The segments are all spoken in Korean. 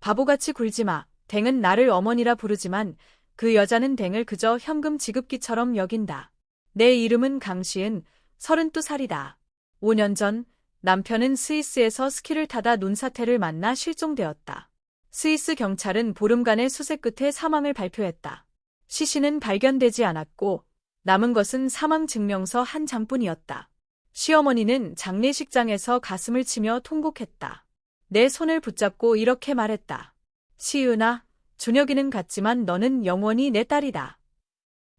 바보같이 굴지 마. 댕은 나를 어머니라 부르지만 그 여자는 댕을 그저 현금 지급기처럼 여긴다. 내 이름은 강시은, 32살이다. 5년 전 남편은 스위스에서 스키를 타다 눈사태를 만나 실종되었다. 스위스 경찰은 보름간의 수색 끝에 사망을 발표했다. 시신은 발견되지 않았고 남은 것은 사망증명서 한 장뿐이었다. 시어머니는 장례식장에서 가슴을 치며 통곡했다. 내 손을 붙잡고 이렇게 말했다. 시은아, 준혁이는 갔지만 너는 영원히 내 딸이다.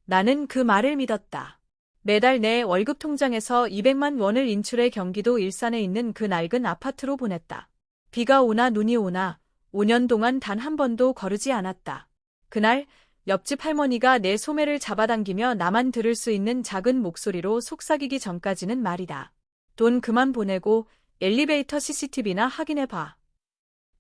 나는 그 말을 믿었다. 매달 내 월급 통장에서 200만 원을 인출해 경기도 일산에 있는 그 낡은 아파트로 보냈다. 비가 오나 눈이 오나 5년 동안 단 한 번도 거르지 않았다. 그날 옆집 할머니가 내 소매를 잡아당기며 나만 들을 수 있는 작은 목소리로 속삭이기 전까지는 말이다. 돈 그만 보내고 엘리베이터 CCTV나 확인해봐.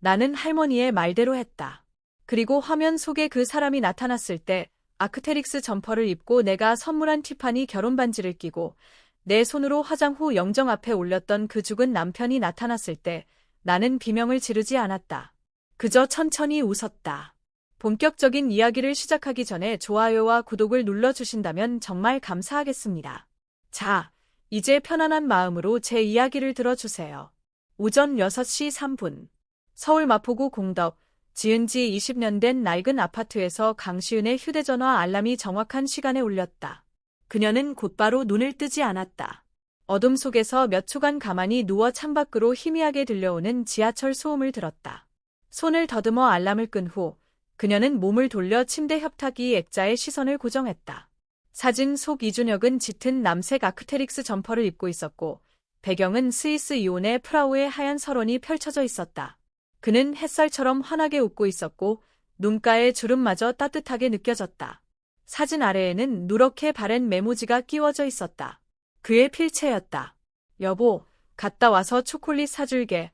나는 할머니의 말대로 했다. 그리고 화면 속에 그 사람이 나타났을 때 아크테릭스 점퍼를 입고 내가 선물한 티파니 결혼 반지를 끼고 내 손으로 화장 후 영정 앞에 올렸던 그 죽은 남편이 나타났을 때 나는 비명을 지르지 않았다. 그저 천천히 웃었다. 본격적인 이야기를 시작하기 전에 좋아요와 구독을 눌러주신다면 정말 감사하겠습니다. 자, 이제 편안한 마음으로 제 이야기를 들어주세요. 오전 6시 3분. 서울 마포구 공덕, 지은 지 20년 된 낡은 아파트에서 강시은의 휴대전화 알람이 정확한 시간에 울렸다. 그녀는 곧바로 눈을 뜨지 않았다. 어둠 속에서 몇 초간 가만히 누워 창밖으로 희미하게 들려오는 지하철 소음을 들었다. 손을 더듬어 알람을 끈 후 그녀는 몸을 돌려 침대 협탁이 액자에 시선을 고정했다. 사진 속 이준혁은 짙은 남색 아크테릭스 점퍼를 입고 있었고 배경은 스위스 이온의 프라우의 하얀 설원이 펼쳐져 있었다. 그는 햇살처럼 환하게 웃고 있었고 눈가의 주름마저 따뜻하게 느껴졌다. 사진 아래에는 누렇게 바랜 메모지가 끼워져 있었다. 그의 필체였다. 여보, 갔다 와서 초콜릿 사줄게.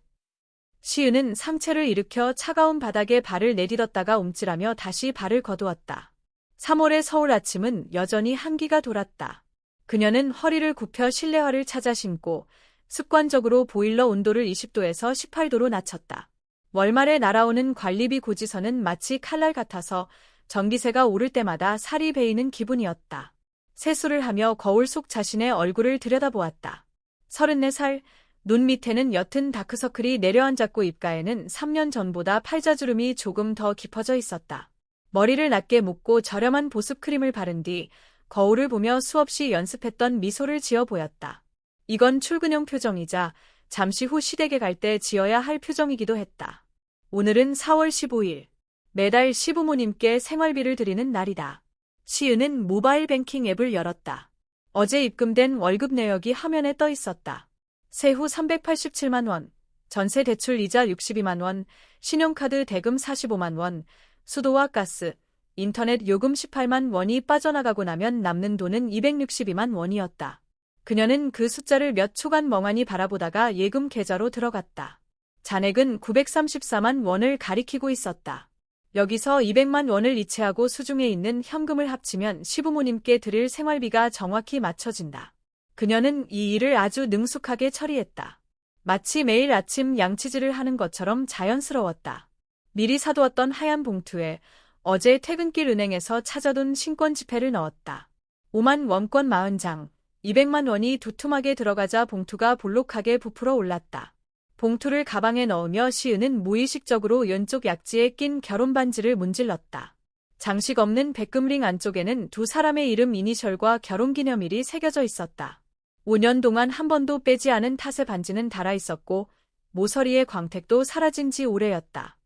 시은은 상체를 일으켜 차가운 바닥에 발을 내딛었다가 움찔하며 다시 발을 거두었다. 3월의 서울 아침은 여전히 한기가 돌았다. 그녀는 허리를 굽혀 실내화를 찾아 신고 습관적으로 보일러 온도를 20도에서 18도로 낮췄다. 월말에 날아오는 관리비 고지서는 마치 칼날 같아서 전기세가 오를 때마다 살이 베이는 기분이었다. 세수를 하며 거울 속 자신의 얼굴을 들여다보았다. 34살, 눈 밑에는 옅은 다크서클이 내려앉았고 입가에는 3년 전보다 팔자주름이 조금 더 깊어져 있었다. 머리를 낮게 묶고 저렴한 보습 크림을 바른 뒤 거울을 보며 수없이 연습했던 미소를 지어 보였다. 이건 출근용 표정이자 잠시 후 시댁에 갈 때 지어야 할 표정이기도 했다. 오늘은 4월 15일. 매달 시부모님께 생활비를 드리는 날이다. 시은은 모바일 뱅킹 앱을 열었다. 어제 입금된 월급 내역이 화면에 떠 있었다. 세후 387만 원, 전세 대출 이자 62만 원, 신용카드 대금 45만 원, 수도와 가스, 인터넷 요금 18만 원이 빠져나가고 나면 남는 돈은 262만 원이었다. 그녀는 그 숫자를 몇 초간 멍하니 바라보다가 예금 계좌로 들어갔다. 잔액은 934만 원을 가리키고 있었다. 여기서 200만 원을 이체하고 수중에 있는 현금을 합치면 시부모님께 드릴 생활비가 정확히 맞춰진다. 그녀는 이 일을 아주 능숙하게 처리했다. 마치 매일 아침 양치질을 하는 것처럼 자연스러웠다. 미리 사두었던 하얀 봉투에 어제 퇴근길 은행에서 찾아둔 신권 지폐를 넣었다. 5만 원권 40장, 200만 원이 두툼하게 들어가자 봉투가 볼록하게 부풀어 올랐다. 봉투를 가방에 넣으며 시은은 무의식적으로 왼쪽 약지에 낀 결혼 반지를 문질렀다. 장식 없는 백금링 안쪽에는 두 사람의 이름 이니셜과 결혼기념일이 새겨져 있었다. 5년 동안 한 번도 빼지 않은 탓에 반지는 닳아 있었고 모서리의 광택도 사라진 지 오래였다.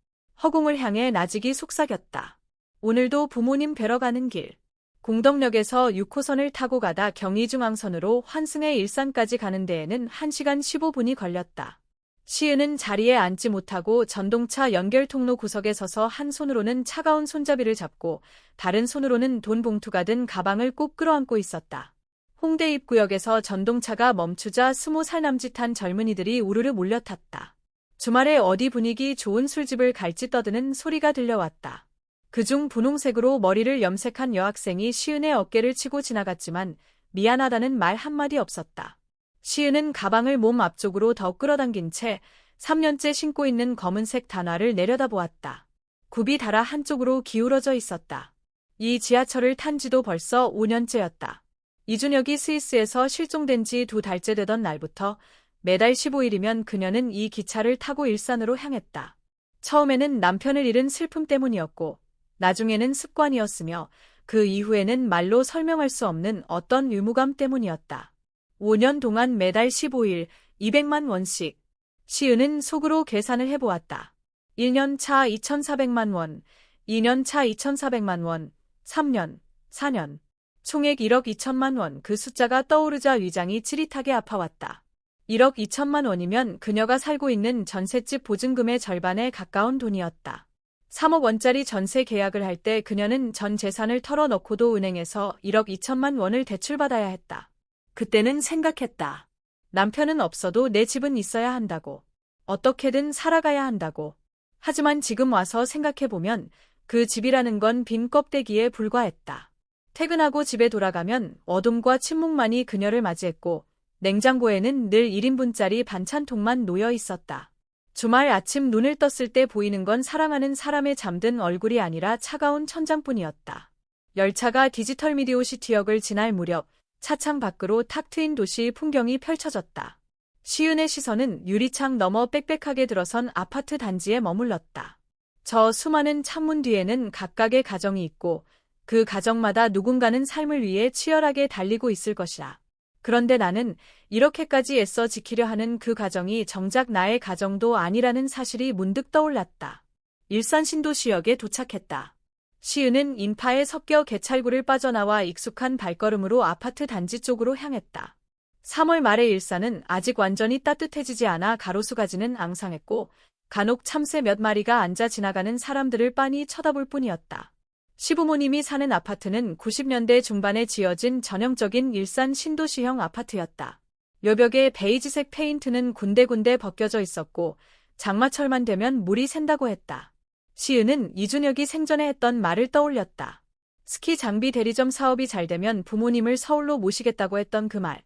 허공을 향해 나직이 속삭였다. 오늘도 부모님 뵈러 가는 길. 공덕역에서 6호선을 타고 가다 경의중앙선으로 환승의 일산까지 가는 데에는 1시간 15분이 걸렸다. 시은은 자리에 앉지 못하고 전동차 연결 통로 구석에 서서 한 손으로는 차가운 손잡이를 잡고 다른 손으로는 돈 봉투가 든 가방을 꼭 끌어안고 있었다. 홍대 입구역에서 전동차가 멈추자 20살 남짓한 젊은이들이 우르르 몰려탔다. 주말에 어디 분위기 좋은 술집을 갈지 떠드는 소리가 들려왔다. 그중 분홍색으로 머리를 염색한 여학생이 시은의 어깨를 치고 지나갔지만 미안하다는 말 한마디 없었다. 시은은 가방을 몸 앞쪽으로 더 끌어당긴 채 3년째 신고 있는 검은색 단화를 내려다보았다. 굽이 달아 한쪽으로 기울어져 있었다. 이 지하철을 탄 지도 벌써 5년째였다. 이준혁이 스위스에서 실종된 지 2달째 되던 날부터 매달 15일이면 그녀는 이 기차를 타고 일산으로 향했다. 처음에는 남편을 잃은 슬픔 때문이었고 나중에는 습관이었으며 그 이후에는 말로 설명할 수 없는 어떤 의무감 때문이었다. 5년 동안 매달 15일 200만 원씩. 시은은 속으로 계산을 해보았다. 1년 차 2,400만 원, 2년 차 2,400만 원, 3년, 4년. 총액 1억 2천만 원. 그 숫자가 떠오르자 위장이 찌릿하게 아파왔다. 1억 2천만 원이면 그녀가 살고 있는 전셋집 보증금의 절반에 가까운 돈이었다. 3억 원짜리 전세 계약을 할 때 그녀는 전 재산을 털어넣고도 은행에서 1억 2천만 원을 대출받아야 했다. 그때는 생각했다. 남편은 없어도 내 집은 있어야 한다고. 어떻게든 살아가야 한다고. 하지만 지금 와서 생각해보면 그 집이라는 건 빈 껍데기에 불과했다. 퇴근하고 집에 돌아가면 어둠과 침묵만이 그녀를 맞이했고 냉장고에는 늘 1인분짜리 반찬통만 놓여 있었다. 주말 아침 눈을 떴을 때 보이는 건 사랑하는 사람의 잠든 얼굴이 아니라 차가운 천장뿐이었다. 열차가 디지털 미디어 시티역을 지날 무렵 차창 밖으로 탁 트인 도시 풍경이 펼쳐졌다. 시은의 시선은 유리창 너머 빽빽하게 들어선 아파트 단지에 머물렀다. 저 수많은 창문 뒤에는 각각의 가정이 있고 그 가정마다 누군가는 삶을 위해 치열하게 달리고 있을 것이라. 그런데 나는 이렇게까지 애써 지키려 하는 그 가정이 정작 나의 가정도 아니라는 사실이 문득 떠올랐다. 일산 신도시역에 도착했다. 시은은 인파에 섞여 개찰구를 빠져나와 익숙한 발걸음으로 아파트 단지 쪽으로 향했다. 3월 말의 일산은 아직 완전히 따뜻해지지 않아 가로수가 지는 앙상했고 간혹 참새 몇 마리가 앉아 지나가는 사람들을 빤히 쳐다볼 뿐이었다. 시부모님이 사는 아파트는 90년대 중반에 지어진 전형적인 일산 신도시형 아파트였다. 묘벽의 베이지색 페인트는 군데군데 벗겨져 있었고 장마철만 되면 물이 샌다고 했다. 시은은 이준혁이 생전에 했던 말을 떠올렸다. 스키 장비 대리점 사업이 잘 되면 부모님을 서울로 모시겠다고 했던 그 말.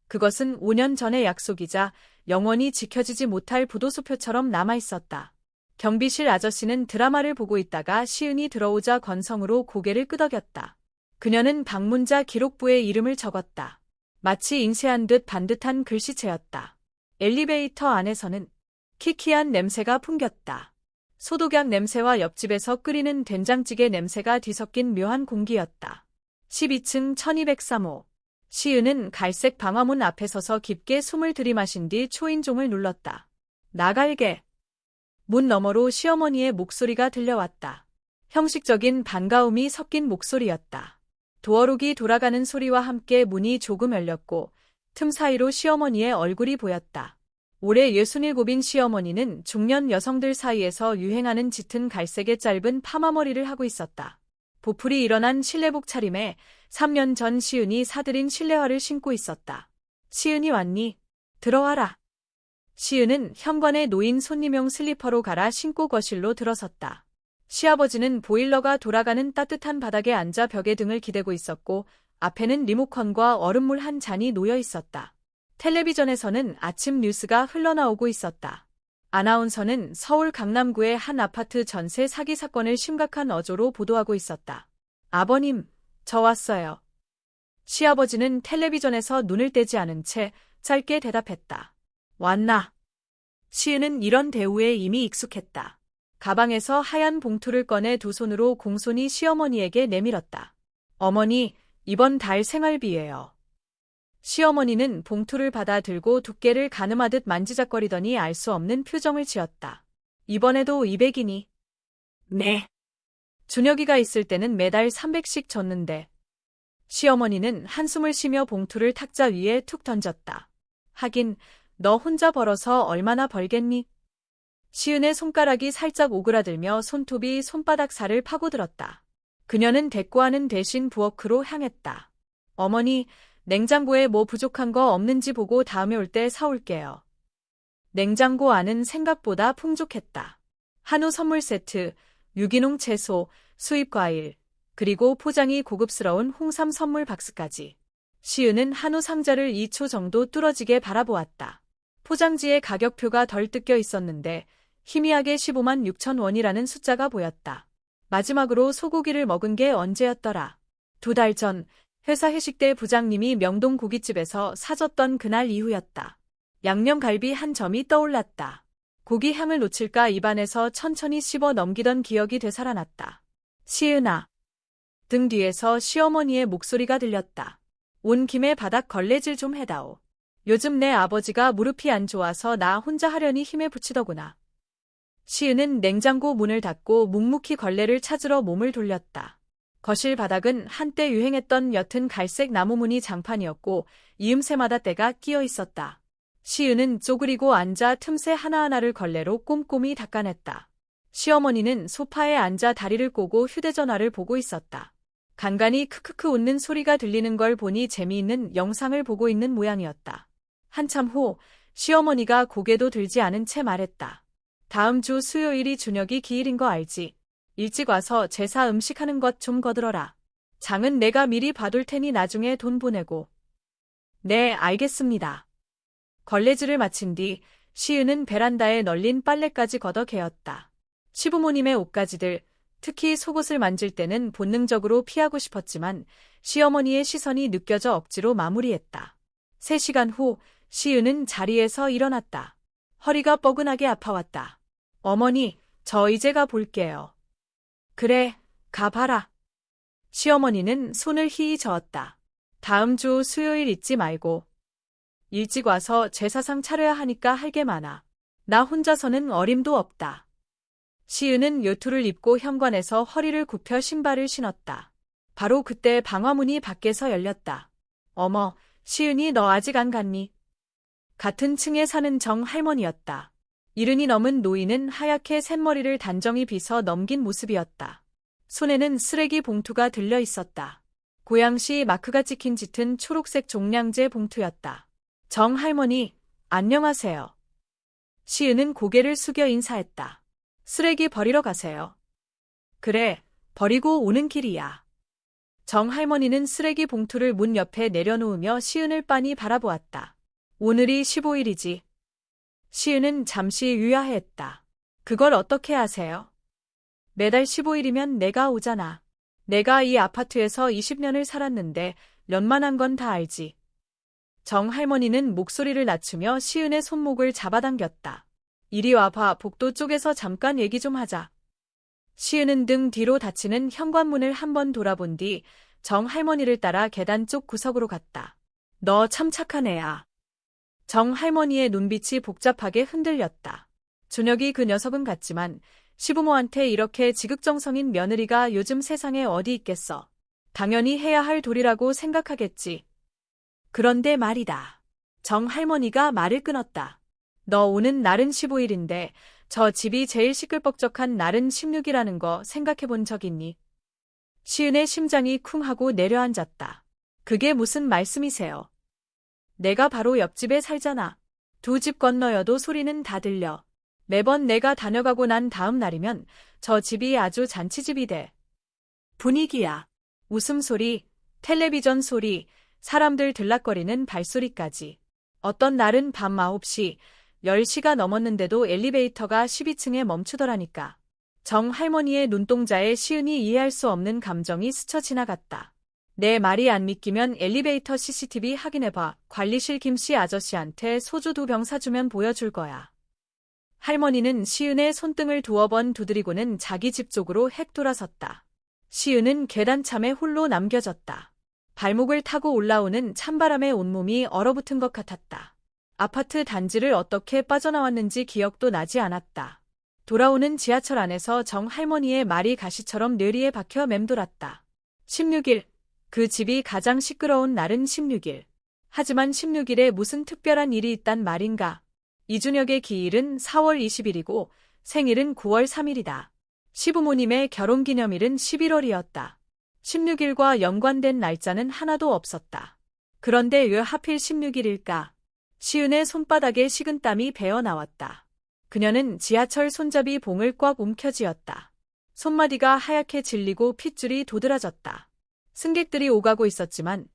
그것은 5년 전의 약속이자 영원히 지켜지지 못할 부도수표처럼 남아있었다. 경비실 아저씨는 드라마를 보고 있다가 시은이 들어오자 건성으로 고개를 끄덕였다. 그녀는 방문자 기록부에 이름을 적었다. 마치 잉세한 듯 반듯한 글씨체였다. 엘리베이터 안에서는 키키한 냄새가 풍겼다. 소독약 냄새와 옆집에서 끓이는 된장찌개 냄새가 뒤섞인 묘한 공기였다. 12층 1203호. 시은은 갈색 방화문 앞에 서서 깊게 숨을 들이마신 뒤 초인종을 눌렀다. 나갈게. 문 너머로 시어머니의 목소리가 들려왔다. 형식적인 반가움이 섞인 목소리였다. 도어록이 돌아가는 소리와 함께 문이 조금 열렸고 틈 사이로 시어머니의 얼굴이 보였다. 올해 67인 시어머니는 중년 여성들 사이에서 유행하는 짙은 갈색의 짧은 파마머리를 하고 있었다. 보풀이 일어난 실내복 차림에 3년 전 시은이 사들인 실내화를 신고 있었다. 시은이 왔니? 들어와라. 시은은 현관에 놓인 손님용 슬리퍼로 갈아 신고 거실로 들어섰다. 시아버지는 보일러가 돌아가는 따뜻한 바닥에 앉아 벽에 등을 기대고 있었고 앞에는 리모컨과 얼음물 한 잔이 놓여 있었다. 텔레비전에서는 아침 뉴스가 흘러나오고 있었다. 아나운서는 서울 강남구의 한 아파트 전세 사기 사건을 심각한 어조로 보도하고 있었다. 아버님, 저 왔어요. 시아버지는 텔레비전에서 눈을 떼지 않은 채 짧게 대답했다. 왔나? 시은은 이런 대우에 이미 익숙했다. 가방에서 하얀 봉투를 꺼내 두 손으로 공손히 시어머니에게 내밀었다. 어머니, 이번 달 생활비예요. 시어머니는 봉투를 받아 들고 두께를 가늠하듯 만지작거리더니 알 수 없는 표정을 지었다. 이번에도 200이니? 네. 준혁이가 있을 때는 매달 300씩 줬는데. 시어머니는 한숨을 쉬며 봉투를 탁자 위에 툭 던졌다. 하긴 너 혼자 벌어서 얼마나 벌겠니? 시은의 손가락이 살짝 오그라들며 손톱이 손바닥 살을 파고들었다. 그녀는 대꾸하는 대신 부엌으로 향했다. 어머니, 냉장고에 뭐 부족한 거 없는지 보고 다음에 올 때 사올게요. 냉장고 안은 생각보다 풍족했다. 한우 선물 세트, 유기농 채소, 수입 과일, 그리고 포장이 고급스러운 홍삼 선물 박스까지. 시은은 한우 상자를 2초 정도 뚫어지게 바라보았다. 포장지에 가격표가 덜 뜯겨 있었는데 희미하게 15만 6천 원이라는 숫자가 보였다. 마지막으로 소고기를 먹은 게 언제였더라. 2달 전 회사 회식 때 부장님이 명동 고깃집에서 사줬던 그날 이후였다. 양념갈비 한 점이 떠올랐다. 고기 향을 놓칠까 입안에서 천천히 씹어 넘기던 기억이 되살아났다. 시은아. 등 뒤에서 시어머니의 목소리가 들렸다. 온 김에 바닥 걸레질 좀 해다오. 요즘 내 아버지가 무릎이 안 좋아서 나 혼자 하려니 힘에 부치더구나. 시은은 냉장고 문을 닫고 묵묵히 걸레를 찾으러 몸을 돌렸다. 거실 바닥은 한때 유행했던 옅은 갈색 나무무늬 장판이었고 이음새마다 때가 끼어 있었다. 시은은 쪼그리고 앉아 틈새 하나하나를 걸레로 꼼꼼히 닦아냈다. 시어머니는 소파에 앉아 다리를 꼬고 휴대전화를 보고 있었다. 간간히 크크크 웃는 소리가 들리는 걸 보니 재미있는 영상을 보고 있는 모양이었다. 한참 후 시어머니가 고개도 들지 않은 채 말했다. 다음 주 수요일이 준혁이 기일인 거 알지? 일찍 와서 제사 음식하는 것 좀 거들어라. 장은 내가 미리 봐둘 테니 나중에 돈 보내고. 네, 알겠습니다. 걸레질을 마친 뒤 시은은 베란다에 널린 빨래까지 걷어 개었다. 시부모님의 옷가지들, 특히 속옷을 만질 때는 본능적으로 피하고 싶었지만 시어머니의 시선이 느껴져 억지로 마무리했다. 3시간 후 시은은 자리에서 일어났다. 허리가 뻐근하게 아파왔다. 어머니, 저 이제 가 볼게요. 그래, 가봐라. 시어머니는 손을 희히 저었다. 다음 주 수요일 잊지 말고. 일찍 와서 제사상 차려야 하니까 할 게 많아. 나 혼자서는 어림도 없다. 시은은 요투를 입고 현관에서 허리를 굽혀 신발을 신었다. 바로 그때 방화문이 밖에서 열렸다. 어머, 시은이 너 아직 안 갔니? 같은 층에 사는 정 할머니였다. 70이 넘은 노인은 하얗게 샘머리를 단정히 빗어 넘긴 모습이었다. 손에는 쓰레기 봉투가 들려 있었다. 고양시 마크가 찍힌 짙은 초록색 종량제 봉투였다. 정 할머니, 안녕하세요. 시은은 고개를 숙여 인사했다. 쓰레기 버리러 가세요. 그래, 버리고 오는 길이야. 정 할머니는 쓰레기 봉투를 문 옆에 내려놓으며 시은을 빤히 바라보았다. 오늘이 15일이지. 시은은 잠시 유야했다. 그걸 어떻게 아세요? 매달 15일이면 내가 오잖아. 내가 이 아파트에서 20년을 살았는데 연만한 건 다 알지. 정 할머니는 목소리를 낮추며 시은의 손목을 잡아당겼다. 이리 와봐, 복도 쪽에서 잠깐 얘기 좀 하자. 시은은 등 뒤로 닫히는 현관문을 한번 돌아본 뒤 정 할머니를 따라 계단 쪽 구석으로 갔다. 너 참 착한 애야. 정 할머니의 눈빛이 복잡하게 흔들렸다. 준혁이 그 녀석은 같지만 시부모한테 이렇게 지극정성인 며느리가 요즘 세상에 어디 있겠어. 당연히 해야 할 도리라고 생각하겠지. 그런데 말이다. 정 할머니가 말을 끊었다. 너 오는 날은 15일인데 저 집이 제일 시끌벅적한 날은 16이라는 거 생각해 본 적 있니? 시은의 심장이 쿵 하고 내려앉았다. 그게 무슨 말씀이세요? 내가 바로 옆집에 살잖아. 2집 건너여도 소리는 다 들려. 매번 내가 다녀가고 난 다음 날이면 저 집이 아주 잔치집이 돼. 분위기야. 웃음소리, 텔레비전 소리, 사람들 들락거리는 발소리까지. 어떤 날은 밤 9시, 10시가 넘었는데도 엘리베이터가 12층에 멈추더라니까. 정 할머니의 눈동자에 시은이 이해할 수 없는 감정이 스쳐 지나갔다. 내 말이 안 믿기면 엘리베이터 CCTV 확인해봐. 관리실 김씨 아저씨한테 소주 2병 사주면 보여줄 거야. 할머니는 시은의 손등을 2번 두드리고는 자기 집 쪽으로 헥 돌아섰다. 시은은 계단참에 홀로 남겨졌다. 발목을 타고 올라오는 찬바람에 온몸이 얼어붙은 것 같았다. 아파트 단지를 어떻게 빠져나왔는지 기억도 나지 않았다. 돌아오는 지하철 안에서 정 할머니의 말이 가시처럼 뇌리에 박혀 맴돌았다. 16일. 그 집이 가장 시끄러운 날은 16일. 하지만 16일에 무슨 특별한 일이 있단 말인가. 이준혁의 기일은 4월 20일이고 생일은 9월 3일이다. 시부모님의 결혼기념일은 11월이었다. 16일과 연관된 날짜는 하나도 없었다. 그런데 왜 하필 16일일까? 시은의 손바닥에 식은땀이 배어 나왔다. 그녀는 지하철 손잡이 봉을 꽉 움켜쥐었다. 손마디가 하얗게 질리고 핏줄이 도드라졌다. 승객들이 오가고 있었지만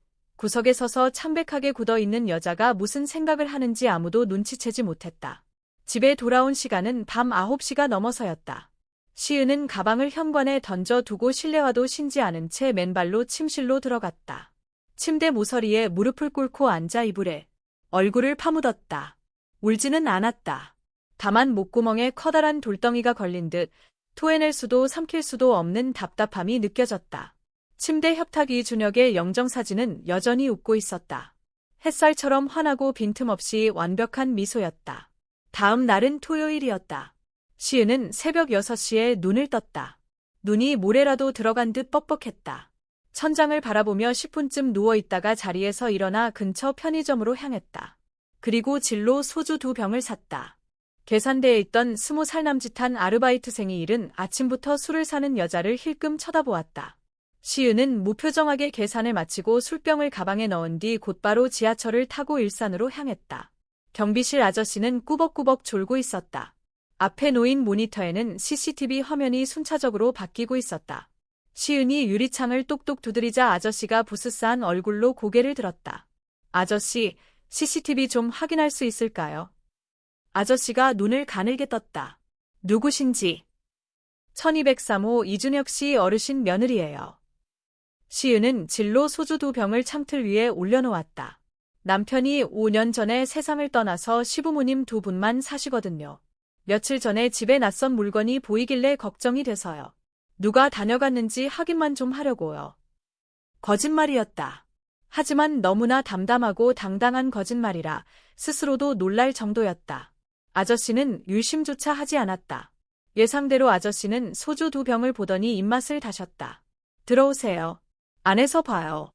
구석에 서서 창백하게 굳어있는 여자가 무슨 생각을 하는지 아무도 눈치채지 못했다. 집에 돌아온 시간은 밤 9시가 넘어서였다. 시은은 가방을 현관에 던져두고 실내화도 신지 않은 채 맨발로 침실로 들어갔다. 침대 모서리에 무릎을 꿇고 앉아 이불에 얼굴을 파묻었다. 울지는 않았다. 다만 목구멍에 커다란 돌덩이가 걸린 듯 토해낼 수도 삼킬 수도 없는 답답함이 느껴졌다. 침대 협탁 위 준혁의 영정사진은 여전히 웃고 있었다. 햇살처럼 환하고 빈틈없이 완벽한 미소였다. 다음 날은 토요일이었다. 시은은 새벽 6시에 눈을 떴다. 눈이 모래라도 들어간 듯 뻑뻑했다. 천장을 바라보며 10분쯤 누워있다가 자리에서 일어나 근처 편의점으로 향했다. 그리고 진로 소주 2병을 샀다. 계산대에 있던 20살 남짓한 아르바이트생이 이른 아침부터 술을 사는 여자를 힐끔 쳐다보았다. 시은은 무표정하게 계산을 마치고 술병을 가방에 넣은 뒤 곧바로 지하철을 타고 일산으로 향했다. 경비실 아저씨는 꾸벅꾸벅 졸고 있었다. 앞에 놓인 모니터에는 CCTV 화면이 순차적으로 바뀌고 있었다. 시은이 유리창을 똑똑 두드리자 아저씨가 부스스한 얼굴로 고개를 들었다. 아저씨, CCTV 좀 확인할 수 있을까요? 아저씨가 눈을 가늘게 떴다. 누구신지. 1203호 이준혁 씨 어르신 며느리예요. 시은은 진로 소주 2병을 창틀 위에 올려놓았다. 남편이 5년 전에 세상을 떠나서 시부모님 2분만 사시거든요. 며칠 전에 집에 낯선 물건이 보이길래 걱정이 돼서요. 누가 다녀갔는지 확인만 좀 하려고요. 거짓말이었다. 하지만 너무나 담담하고 당당한 거짓말이라 스스로도 놀랄 정도였다. 아저씨는 유심조차 하지 않았다. 예상대로 아저씨는 소주 2병을 보더니 입맛을 다셨다. 들어오세요. 안에서 봐요.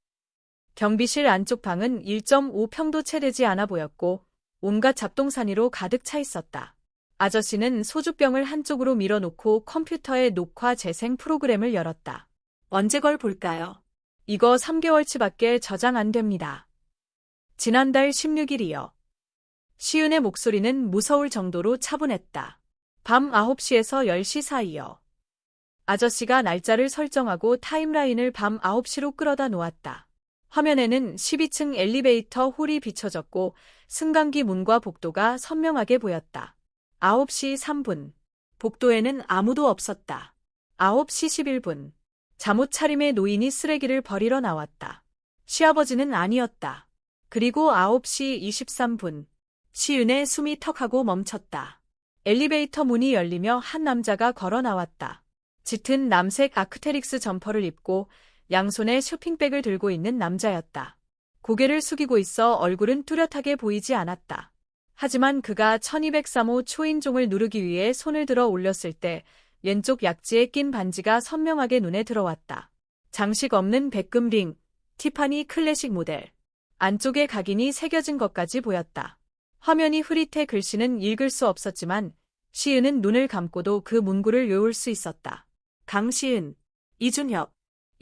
경비실 안쪽 방은 1.5평도 채 되지 않아 보였고 온갖 잡동사니로 가득 차 있었다. 아저씨는 소주병을 한쪽으로 밀어놓고 컴퓨터의 녹화 재생 프로그램을 열었다. 언제 걸 볼까요? 이거 3개월치밖에 저장 안 됩니다. 지난달 16일이요. 시은의 목소리는 무서울 정도로 차분했다. 밤 9시에서 10시 사이요. 아저씨가 날짜를 설정하고 타임라인을 밤 9시로 끌어다 놓았다. 화면에는 12층 엘리베이터 홀이 비춰졌고 승강기 문과 복도가 선명하게 보였다. 9시 3분. 복도에는 아무도 없었다. 9시 11분. 잠옷 차림의 노인이 쓰레기를 버리러 나왔다. 시아버지는 아니었다. 그리고 9시 23분. 시은의 숨이 턱하고 멈췄다. 엘리베이터 문이 열리며 한 남자가 걸어 나왔다. 짙은 남색 아크테릭스 점퍼를 입고 양손에 쇼핑백을 들고 있는 남자였다. 고개를 숙이고 있어 얼굴은 뚜렷하게 보이지 않았다. 하지만 그가 1203호 초인종을 누르기 위해 손을 들어 올렸을 때 왼쪽 약지에 낀 반지가 선명하게 눈에 들어왔다. 장식 없는 백금 링, 티파니 클래식 모델. 안쪽에 각인이 새겨진 것까지 보였다. 화면이 흐릿해 글씨는 읽을 수 없었지만 시은은 눈을 감고도 그 문구를 외울 수 있었다. 강시은, 이준혁.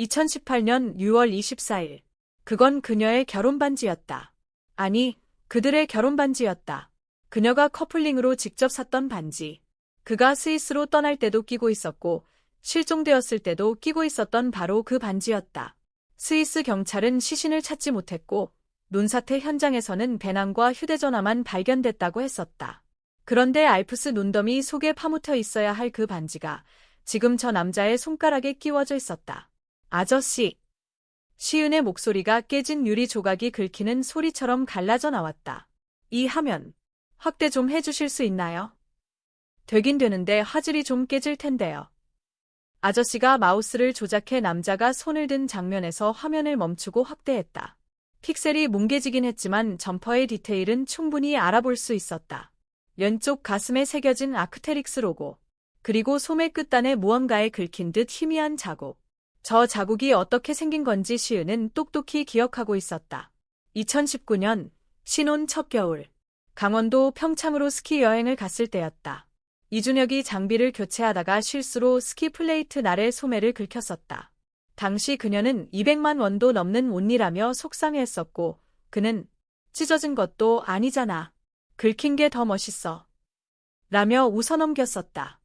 2018년 6월 24일. 그건 그녀의 결혼 반지였다. 아니, 그들의 결혼 반지였다. 그녀가 커플링으로 직접 샀던 반지. 그가 스위스로 떠날 때도 끼고 있었고 실종되었을 때도 끼고 있었던 바로 그 반지였다. 스위스 경찰은 시신을 찾지 못했고 논사태 현장에서는 배낭과 휴대전화만 발견됐다고 했었다. 그런데 알프스 논더미 속에 파묻혀 있어야 할 그 반지가 지금 저 남자의 손가락에 끼워져 있었다. 아저씨. 시은의 목소리가 깨진 유리 조각이 긁히는 소리처럼 갈라져 나왔다. 이 화면 확대 좀 해주실 수 있나요? 되긴 되는데 화질이 좀 깨질 텐데요. 아저씨가 마우스를 조작해 남자가 손을 든 장면에서 화면을 멈추고 확대했다. 픽셀이 뭉개지긴 했지만 점퍼의 디테일은 충분히 알아볼 수 있었다. 왼쪽 가슴에 새겨진 아크테릭스 로고. 그리고 소매 끝단에 무언가에 긁힌 듯 희미한 자국. 저 자국이 어떻게 생긴 건지 시은은 똑똑히 기억하고 있었다. 2019년 신혼 첫 겨울. 강원도 평창으로 스키 여행을 갔을 때였다. 이준혁이 장비를 교체하다가 실수로 스키 플레이트 날에 소매를 긁혔었다. 당시 그녀는 200만 원도 넘는 옷이라며 속상해했었고 그는 찢어진 것도 아니잖아. 긁힌 게 더 멋있어. 라며 웃어넘겼었다.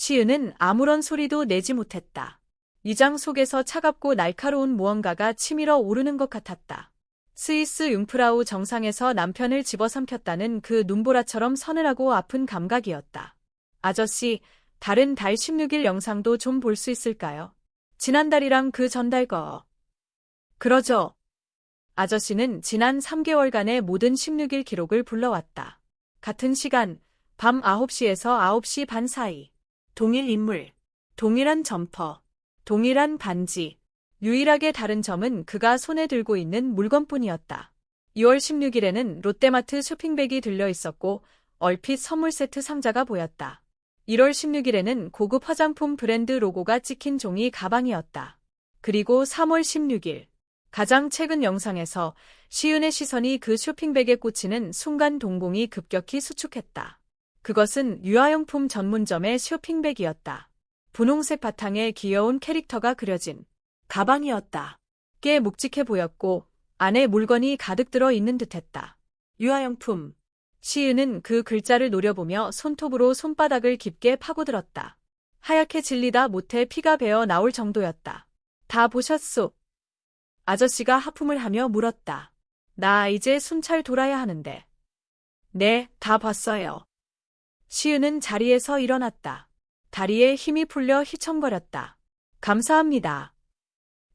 시은은 아무런 소리도 내지 못했다. 위장 속에서 차갑고 날카로운 무언가가 치밀어 오르는 것 같았다. 스위스 융프라우 정상에서 남편을 집어삼켰다는 그 눈보라처럼 서늘하고 아픈 감각이었다. 아저씨, 다른 달 16일 영상도 좀 볼 수 있을까요? 지난달이랑 그 전달 거. 그러죠. 아저씨는 지난 3개월간의 모든 16일 기록을 불러왔다. 같은 시간, 밤 9시에서 9시 반 사이. 동일 인물, 동일한 점퍼, 동일한 반지. 유일하게 다른 점은 그가 손에 들고 있는 물건뿐이었다. 2월 16일에는 롯데마트 쇼핑백이 들려 있었고 얼핏 선물 세트 상자가 보였다. 1월 16일에는 고급 화장품 브랜드 로고가 찍힌 종이 가방이었다. 그리고 3월 16일, 가장 최근 영상에서 시은의 시선이 그 쇼핑백에 꽂히는 순간 동공이 급격히 수축했다. 그것은 유아용품 전문점의 쇼핑백이었다. 분홍색 바탕에 귀여운 캐릭터가 그려진 가방이었다. 꽤 묵직해 보였고 안에 물건이 가득 들어 있는 듯했다. 유아용품. 시은은 그 글자를 노려보며 손톱으로 손바닥을 깊게 파고들었다. 하얗게 질리다 못해 피가 배어 나올 정도였다. 다 보셨소? 아저씨가 하품을 하며 물었다. 나 이제 순찰 돌아야 하는데. 네, 다 봤어요. 시은은 자리에서 일어났다. 다리에 힘이 풀려 휘청거렸다. 감사합니다.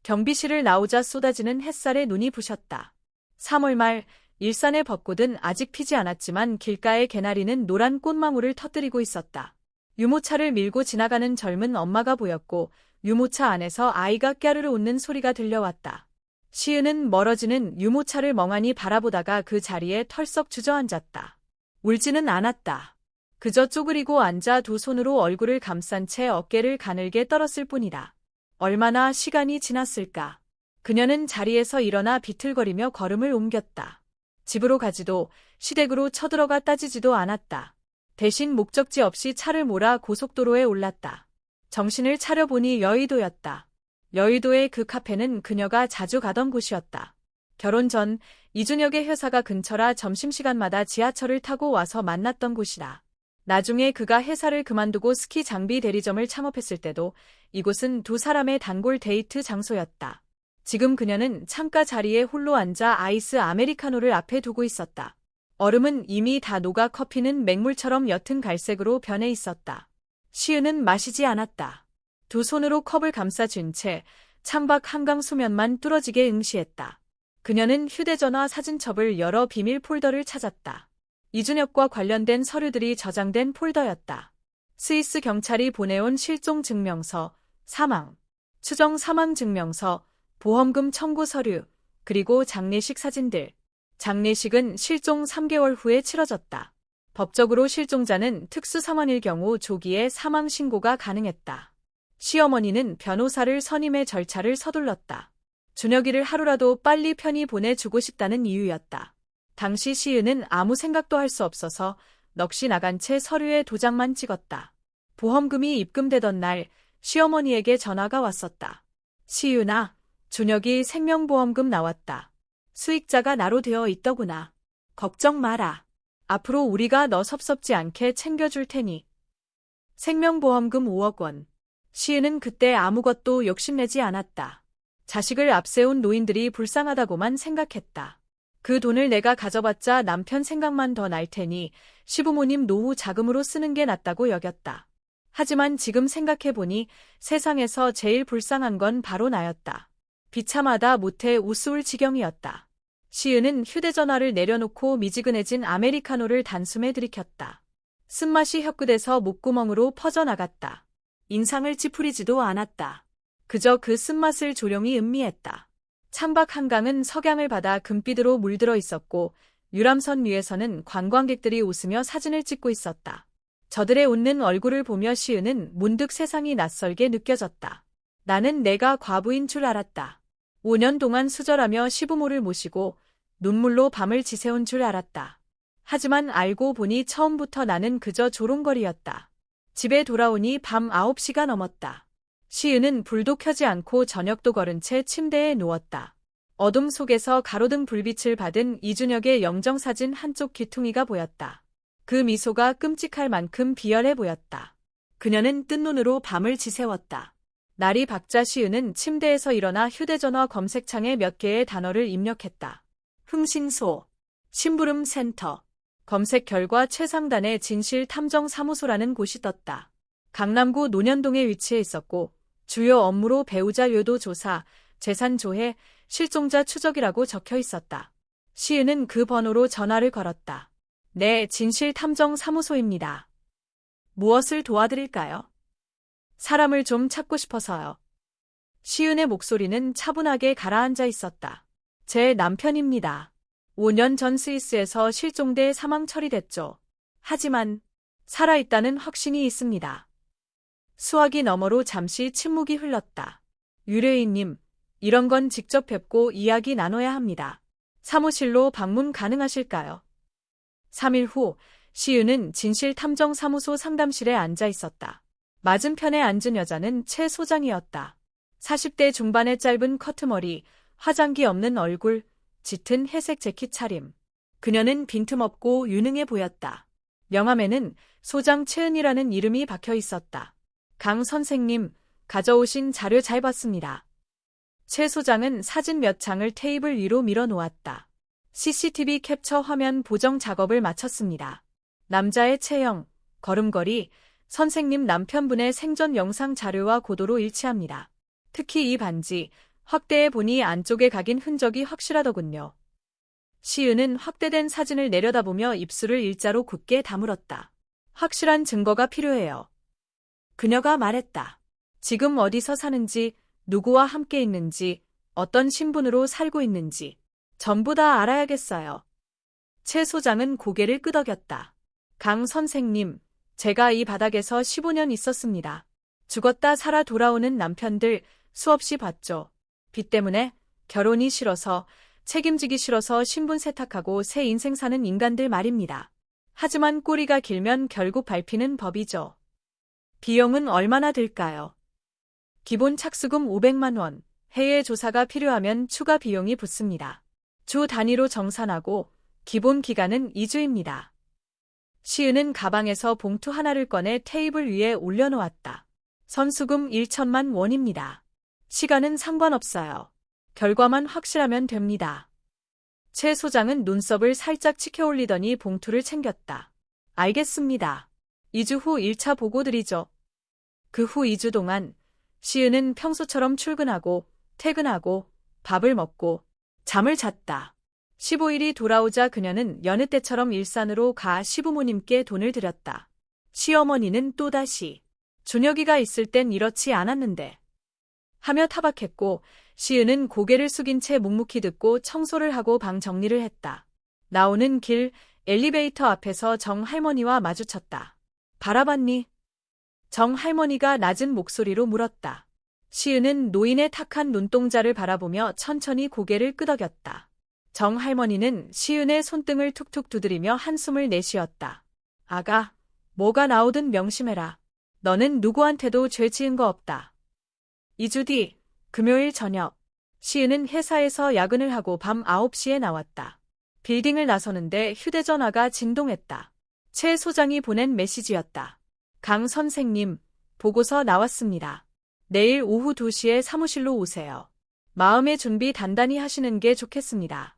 경비실을 나오자 쏟아지는 햇살에 눈이 부셨다. 3월 말 일산의 벚꽃은 아직 피지 않았지만 길가의 개나리는 노란 꽃망울을 터뜨리고 있었다. 유모차를 밀고 지나가는 젊은 엄마가 보였고 유모차 안에서 아이가 깨르르 웃는 소리가 들려왔다. 시은은 멀어지는 유모차를 멍하니 바라보다가 그 자리에 털썩 주저앉았다. 울지는 않았다. 그저 쪼그리고 앉아 두 손으로 얼굴을 감싼 채 어깨를 가늘게 떨었을 뿐이다. 얼마나 시간이 지났을까. 그녀는 자리에서 일어나 비틀거리며 걸음을 옮겼다. 집으로 가지도 시댁으로 쳐들어가 따지지도 않았다. 대신 목적지 없이 차를 몰아 고속도로에 올랐다. 정신을 차려보니 여의도였다. 여의도의 그 카페는 그녀가 자주 가던 곳이었다. 결혼 전 이준혁의 회사가 근처라 점심시간마다 지하철을 타고 와서 만났던 곳이다. 나중에 그가 회사를 그만두고 스키 장비 대리점을 창업했을 때도 이곳은 두 사람의 단골 데이트 장소였다. 지금 그녀는 창가 자리에 홀로 앉아 아이스 아메리카노를 앞에 두고 있었다. 얼음은 이미 다 녹아 커피는 맹물처럼 옅은 갈색으로 변해 있었다. 시은은 마시지 않았다. 두 손으로 컵을 감싸쥔 채 창밖 한강 수면만 뚫어지게 응시했다. 그녀는 휴대전화 사진첩을 열어 비밀 폴더를 찾았다. 이준혁과 관련된 서류들이 저장된 폴더였다. 스위스 경찰이 보내온 실종 증명서, 사망, 추정 사망 증명서, 보험금 청구 서류, 그리고 장례식 사진들. 장례식은 실종 3개월 후에 치러졌다. 법적으로 실종자는 특수상황일 경우 조기에 사망 신고가 가능했다. 시어머니는 변호사를 선임해 절차를 서둘렀다. 준혁이를 하루라도 빨리 편히 보내주고 싶다는 이유였다. 당시 시은은 아무 생각도 할 수 없어서 넋이 나간 채 서류에 도장만 찍었다. 보험금이 입금되던 날 시어머니에게 전화가 왔었다. 시은아, 준혁이 생명보험금 나왔다. 수익자가 나로 되어 있더구나. 걱정 마라. 앞으로 우리가 너 섭섭지 않게 챙겨줄 테니. 생명보험금 5억 원. 시은은 그때 아무것도 욕심내지 않았다. 자식을 앞세운 노인들이 불쌍하다고만 생각했다. 그 돈을 내가 가져봤자 남편 생각만 더 날 테니 시부모님 노후 자금으로 쓰는 게 낫다고 여겼다. 하지만 지금 생각해보니 세상에서 제일 불쌍한 건 바로 나였다. 비참하다 못해 우스울 지경이었다. 시은은 휴대전화를 내려놓고 미지근해진 아메리카노를 단숨에 들이켰다. 쓴맛이 혀끝에서 목구멍으로 퍼져나갔다. 인상을 찌푸리지도 않았다. 그저 그 쓴맛을 조용히 음미했다. 창밖 한강은 석양을 받아 금빛으로 물들어 있었고 유람선 위에서는 관광객들이 웃으며 사진을 찍고 있었다. 저들의 웃는 얼굴을 보며 시은은 문득 세상이 낯설게 느껴졌다. 나는 내가 과부인 줄 알았다. 5년 동안 수절하며 시부모를 모시고 눈물로 밤을 지새운 줄 알았다. 하지만 알고 보니 처음부터 나는 그저 조롱거리였다. 집에 돌아오니 밤 9시가 넘었다. 시은은 불도 켜지 않고 저녁도 거른 채 침대에 누웠다. 어둠 속에서 가로등 불빛을 받은 이준혁의 영정사진 한쪽 귀퉁이가 보였다. 그 미소가 끔찍할 만큼 비열해 보였다. 그녀는 뜬 눈으로 밤을 지새웠다. 날이 밝자 시은은 침대에서 일어나 휴대전화 검색창에 몇 개의 단어를 입력했다. 흥신소, 심부름센터. 검색 결과 최상단의 진실탐정사무소라는 곳이 떴다. 강남구 논현동에 위치해 있었고 주요 업무로 배우자 요도 조사, 재산 조회, 실종자 추적이라고 적혀 있었다. 시은은 그 번호로 전화를 걸었다. 네, 진실탐정사무소입니다. 무엇을 도와드릴까요? 사람을 좀 찾고 싶어서요. 시은의 목소리는 차분하게 가라앉아 있었다. 제 남편입니다. 5년 전 스위스에서 실종돼 사망 처리됐죠. 하지만 살아있다는 확신이 있습니다. 수화기 너머로 잠시 침묵이 흘렀다. 유뢰인님, 이런 건 직접 뵙고 이야기 나눠야 합니다. 사무실로 방문 가능하실까요? 3일 후 시은은 진실탐정사무소 상담실에 앉아 있었다. 맞은편에 앉은 여자는 최 소장이었다. 40대 중반의 짧은 커트머리, 화장기 없는 얼굴, 짙은 회색 재킷 차림. 그녀는 빈틈없고 유능해 보였다. 명함에는 소장 최은이라는 이름이 박혀 있었다. 강 선생님, 가져오신 자료 잘 봤습니다. 최 소장은 사진 몇 장을 테이블 위로 밀어 놓았다. CCTV 캡처 화면 보정 작업을 마쳤습니다. 남자의 체형, 걸음걸이, 선생님 남편분의 생전 영상 자료와 고도로 일치합니다. 특히 이 반지, 확대해 보니 안쪽에 각인 흔적이 확실하더군요. 시은은 확대된 사진을 내려다보며 입술을 일자로 굳게 다물었다. 확실한 증거가 필요해요. 그녀가 말했다. 지금 어디서 사는지, 누구와 함께 있는지, 어떤 신분으로 살고 있는지 전부 다 알아야겠어요. 최 소장은 고개를 끄덕였다. 강 선생님, 제가 이 바닥에서 15년 있었습니다. 죽었다 살아 돌아오는 남편들 수없이 봤죠. 빚 때문에, 결혼이 싫어서, 책임지기 싫어서 신분 세탁하고 새 인생 사는 인간들 말입니다. 하지만 꼬리가 길면 결국 밟히는 법이죠. 비용은 얼마나 들까요? 기본 착수금 500만 원, 해외 조사가 필요하면 추가 비용이 붙습니다. 주 단위로 정산하고 기본 기간은 2주입니다. 시은은 가방에서 봉투 하나를 꺼내 테이블 위에 올려놓았다. 선수금 1천만 원입니다. 시간은 상관없어요. 결과만 확실하면 됩니다. 최 소장은 눈썹을 살짝 치켜 올리더니 봉투를 챙겼다. 알겠습니다. 2주 후 1차 보고 드리죠. 그 후 2주 동안 시은은 평소처럼 출근하고 퇴근하고 밥을 먹고 잠을 잤다. 15일이 돌아오자 그녀는 여느 때처럼 일산으로 가 시부모님께 돈을 드렸다. 시어머니는 또다시 준혁이가 있을 땐 이렇지 않았는데 하며 타박했고 시은은 고개를 숙인 채 묵묵히 듣고 청소를 하고 방 정리를 했다. 나오는 길 엘리베이터 앞에서 정 할머니와 마주쳤다. 바라봤니? 정 할머니가 낮은 목소리로 물었다. 시은은 노인의 탁한 눈동자를 바라보며 천천히 고개를 끄덕였다. 정 할머니는 시은의 손등을 툭툭 두드리며 한숨을 내쉬었다. 아가, 뭐가 나오든 명심해라. 너는 누구한테도 죄 지은 거 없다. 2주 뒤, 금요일 저녁, 시은은 회사에서 야근을 하고 밤 9시에 나왔다. 빌딩을 나서는데 휴대전화가 진동했다. 최 소장이 보낸 메시지였다. 강 선생님, 보고서 나왔습니다. 내일 오후 2시에 사무실로 오세요. 마음의 준비 단단히 하시는 게 좋겠습니다.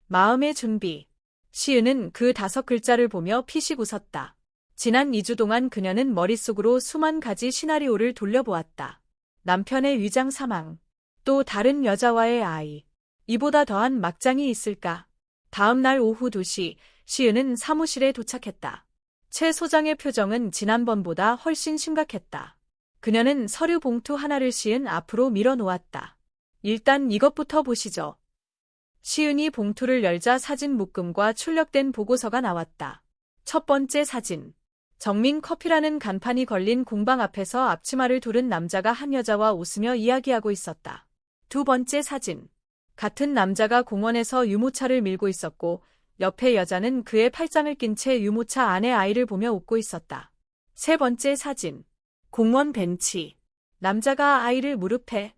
마음의 준비. 시은은 그 5글자를 보며 피식 웃었다. 지난 2주 동안 그녀는 머릿속으로 수만 가지 시나리오를 돌려보았다. 남편의 위장 사망, 또 다른 여자와의 아이, 이보다 더한 막장이 있을까? 다음 날 오후 2시, 시은은 사무실에 도착했다. 최 소장의 표정은 지난번보다 훨씬 심각했다. 그녀는 서류 봉투 하나를 시은 앞으로 밀어놓았다. 일단 이것부터 보시죠. 시은이 봉투를 열자 사진 묶음과 출력된 보고서가 나왔다. 첫 번째 사진. 정민 커피라는 간판이 걸린 공방 앞에서 앞치마를 두른 남자가 한 여자와 웃으며 이야기하고 있었다. 두 번째 사진. 같은 남자가 공원에서 유모차를 밀고 있었고 옆에 여자는 그의 팔짱을 낀 채 유모차 안에 아이를 보며 웃고 있었다. 세 번째 사진. 공원 벤치. 남자가 아이를 무릎에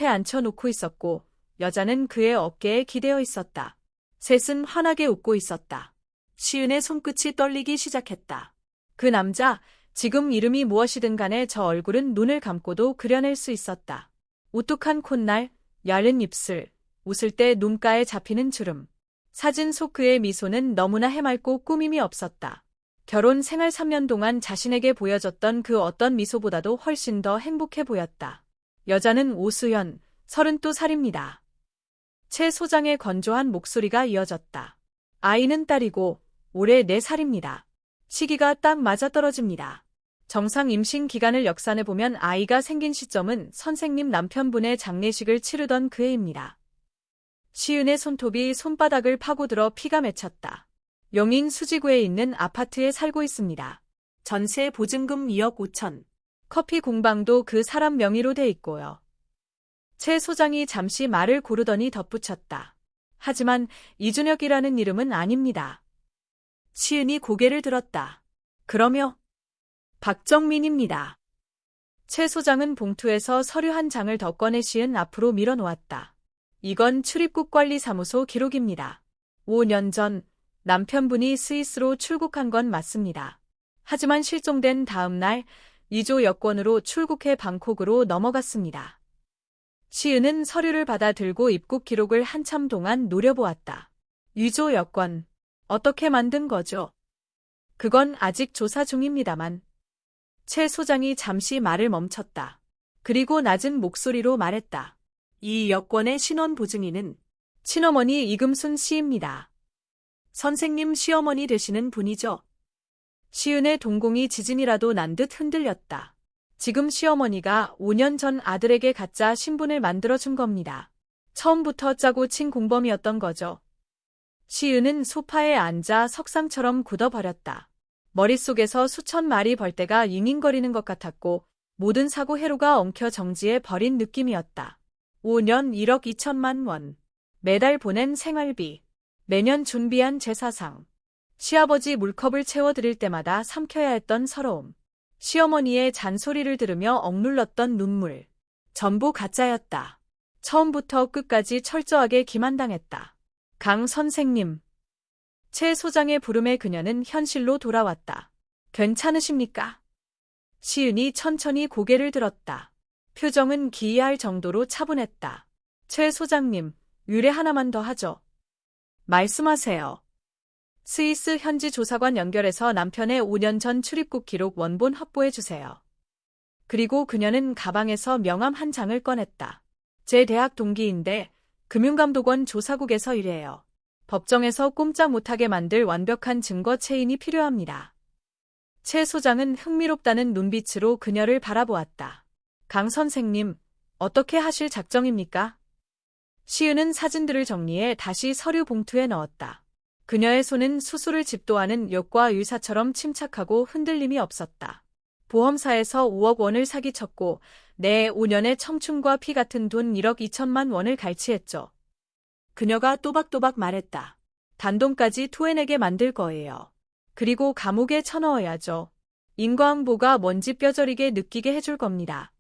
앉혀놓고 있었고 여자는 그의 어깨에 기대어 있었다. 셋은 환하게 웃고 있었다. 시은의 손끝이 떨리기 시작했다. 그 남자, 지금 이름이 무엇이든 간에 저 얼굴은 눈을 감고도 그려낼 수 있었다. 우뚝한 콧날, 야른 입술, 웃을 때 눈가에 잡히는 주름. 사진 속 그의 미소는 너무나 해맑고 꾸밈이 없었다. 결혼 생활 3년 동안 자신에게 보여줬던 그 어떤 미소보다도 훨씬 더 행복해 보였다. 여자는 오수연, 32살입니다. 최 소장의 건조한 목소리가 이어졌다. 아이는 딸이고 올해 4살입니다. 시기가 딱 맞아떨어집니다. 정상 임신 기간을 역산해보면 아이가 생긴 시점은 선생님 남편분의 장례식을 치르던 그 해입니다. 시은의 손톱이 손바닥을 파고들어 피가 맺혔다. 용인 수지구에 있는 아파트에 살고 있습니다. 전세 보증금 2억 5천. 커피 공방도 그 사람 명의로 돼 있고요. 최 소장이 잠시 말을 고르더니 덧붙였다. 하지만 이준혁이라는 이름은 아닙니다. 시은이 고개를 들었다. 그러며 박정민입니다. 최 소장은 봉투에서 서류 한 장을 더 꺼내 시은 앞으로 밀어놓았다. 이건 출입국관리사무소 기록입니다. 5년 전 남편분이 스위스로 출국한 건 맞습니다. 하지만 실종된 다음 날 위조 여권으로 출국해 방콕으로 넘어갔습니다. 시은은 서류를 받아 들고 입국 기록을 한참 동안 노려보았다. 위조 여권, 어떻게 만든 거죠? 그건 아직 조사 중입니다만. 최 소장이 잠시 말을 멈췄다. 그리고 낮은 목소리로 말했다. 이 여권의 신원보증인은 친어머니 이금순 씨입니다. 선생님 시어머니 되시는 분이죠. 시은의 동공이 지진이라도 난 듯 흔들렸다. 지금 시어머니가 5년 전 아들에게 가짜 신분을 만들어준 겁니다. 처음부터 짜고 친 공범이었던 거죠. 시은은 소파에 앉아 석상처럼 굳어버렸다. 머릿속에서 수천 마리 벌떼가 잉잉거리는 것 같았고 모든 사고 회로가 엉켜 정지해 버린 느낌이었다. 5년 1억 2천만 원. 매달 보낸 생활비. 매년 준비한 제사상. 시아버지 물컵을 채워드릴 때마다 삼켜야 했던 서러움. 시어머니의 잔소리를 들으며 억눌렀던 눈물. 전부 가짜였다. 처음부터 끝까지 철저하게 기만당했다. 강 선생님. 최 소장의 부름에 그녀는 현실로 돌아왔다. 괜찮으십니까? 시은이 천천히 고개를 들었다. 표정은 기이할 정도로 차분했다. 최 소장님, 의뢰 하나만 더 하죠. 말씀하세요. 스위스 현지 조사관 연결해서 남편의 5년 전 출입국 기록 원본 확보해 주세요. 그리고 그녀는 가방에서 명함 한 장을 꺼냈다. 제 대학 동기인데 금융감독원 조사국에서 일해요. 법정에서 꼼짝 못하게 만들 완벽한 증거 체인이 필요합니다. 최 소장은 흥미롭다는 눈빛으로 그녀를 바라보았다. 강 선생님, 어떻게 하실 작정입니까? 시은은 사진들을 정리해 다시 서류 봉투에 넣었다. 그녀의 손은 수술을 집도하는 욕과 의사처럼 침착하고 흔들림이 없었다. 보험사에서 5억 원을 사기쳤고 내 5년의 청춘과 피 같은 돈 1억 2천만 원을 갈취했죠. 그녀가 또박또박 말했다. 단돈까지 토해내게 만들 거예요. 그리고 감옥에 쳐넣어야죠. 인과응보가 뭔지 뼈저리게 느끼게 해줄 겁니다.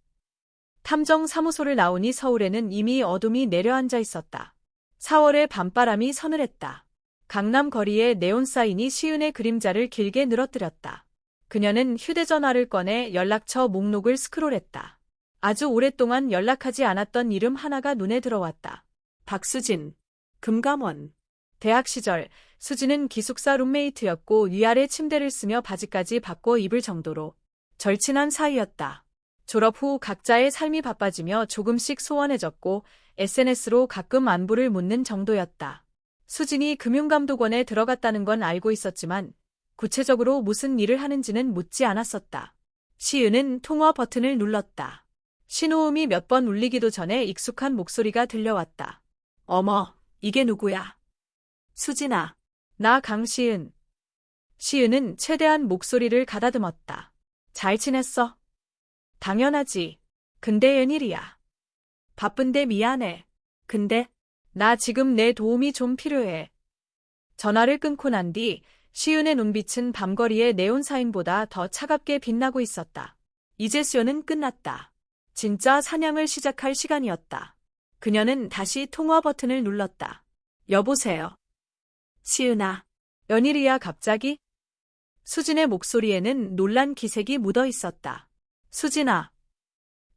탐정사무소를 나오니 서울에는 이미 어둠이 내려앉아 있었다. 4월의 밤바람이 서늘했다. 강남 거리에 네온사인이 시은의 그림자를 길게 늘어뜨렸다. 그녀는 휴대전화를 꺼내 연락처 목록을 스크롤했다. 아주 오랫동안 연락하지 않았던 이름 하나가 눈에 들어왔다. 박수진, 금감원. 대학 시절 수진은 기숙사 룸메이트였고 위아래 침대를 쓰며 바지까지 바꿔 입을 정도로 절친한 사이였다. 졸업 후 각자의 삶이 바빠지며 조금씩 소원해졌고 SNS로 가끔 안부를 묻는 정도였다. 수진이 금융감독원에 들어갔다는 건 알고 있었지만 구체적으로 무슨 일을 하는지는 묻지 않았었다. 시은은 통화 버튼을 눌렀다. 신호음이 몇 번 울리기도 전에 익숙한 목소리가 들려왔다. 어머, 이게 누구야? 수진아, 나 강시은. 시은은 최대한 목소리를 가다듬었다. 잘 지냈어? 당연하지. 근데 웬일이야? 바쁜데 미안해. 근데 나 지금 내 도움이 좀 필요해. 전화를 끊고 난 뒤 시은의 눈빛은 밤거리의 네온사인보다 더 차갑게 빛나고 있었다. 이제 수연은 끝났다. 진짜 사냥을 시작할 시간이었다. 그녀는 다시 통화 버튼을 눌렀다. 여보세요. 시은아, 웬일이야 갑자기? 수진의 목소리에는 놀란 기색이 묻어 있었다. 수진아.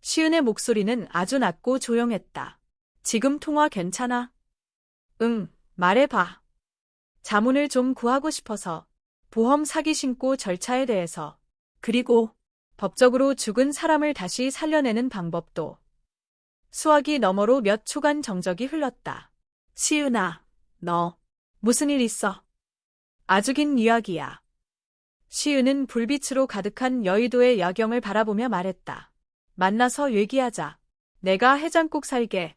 시은의 목소리는 아주 낮고 조용했다. 지금 통화 괜찮아? 응, 말해봐. 자문을 좀 구하고 싶어서. 보험 사기 신고 절차에 대해서. 그리고 법적으로 죽은 사람을 다시 살려내는 방법도. 수화기 너머로 몇 초간 정적이 흘렀다. 시은아, 너 무슨 일 있어? 아주 긴 이야기야. 시은은 불빛으로 가득한 여의도의 야경을 바라보며 말했다. 만나서 얘기하자. 내가 해장국 살게.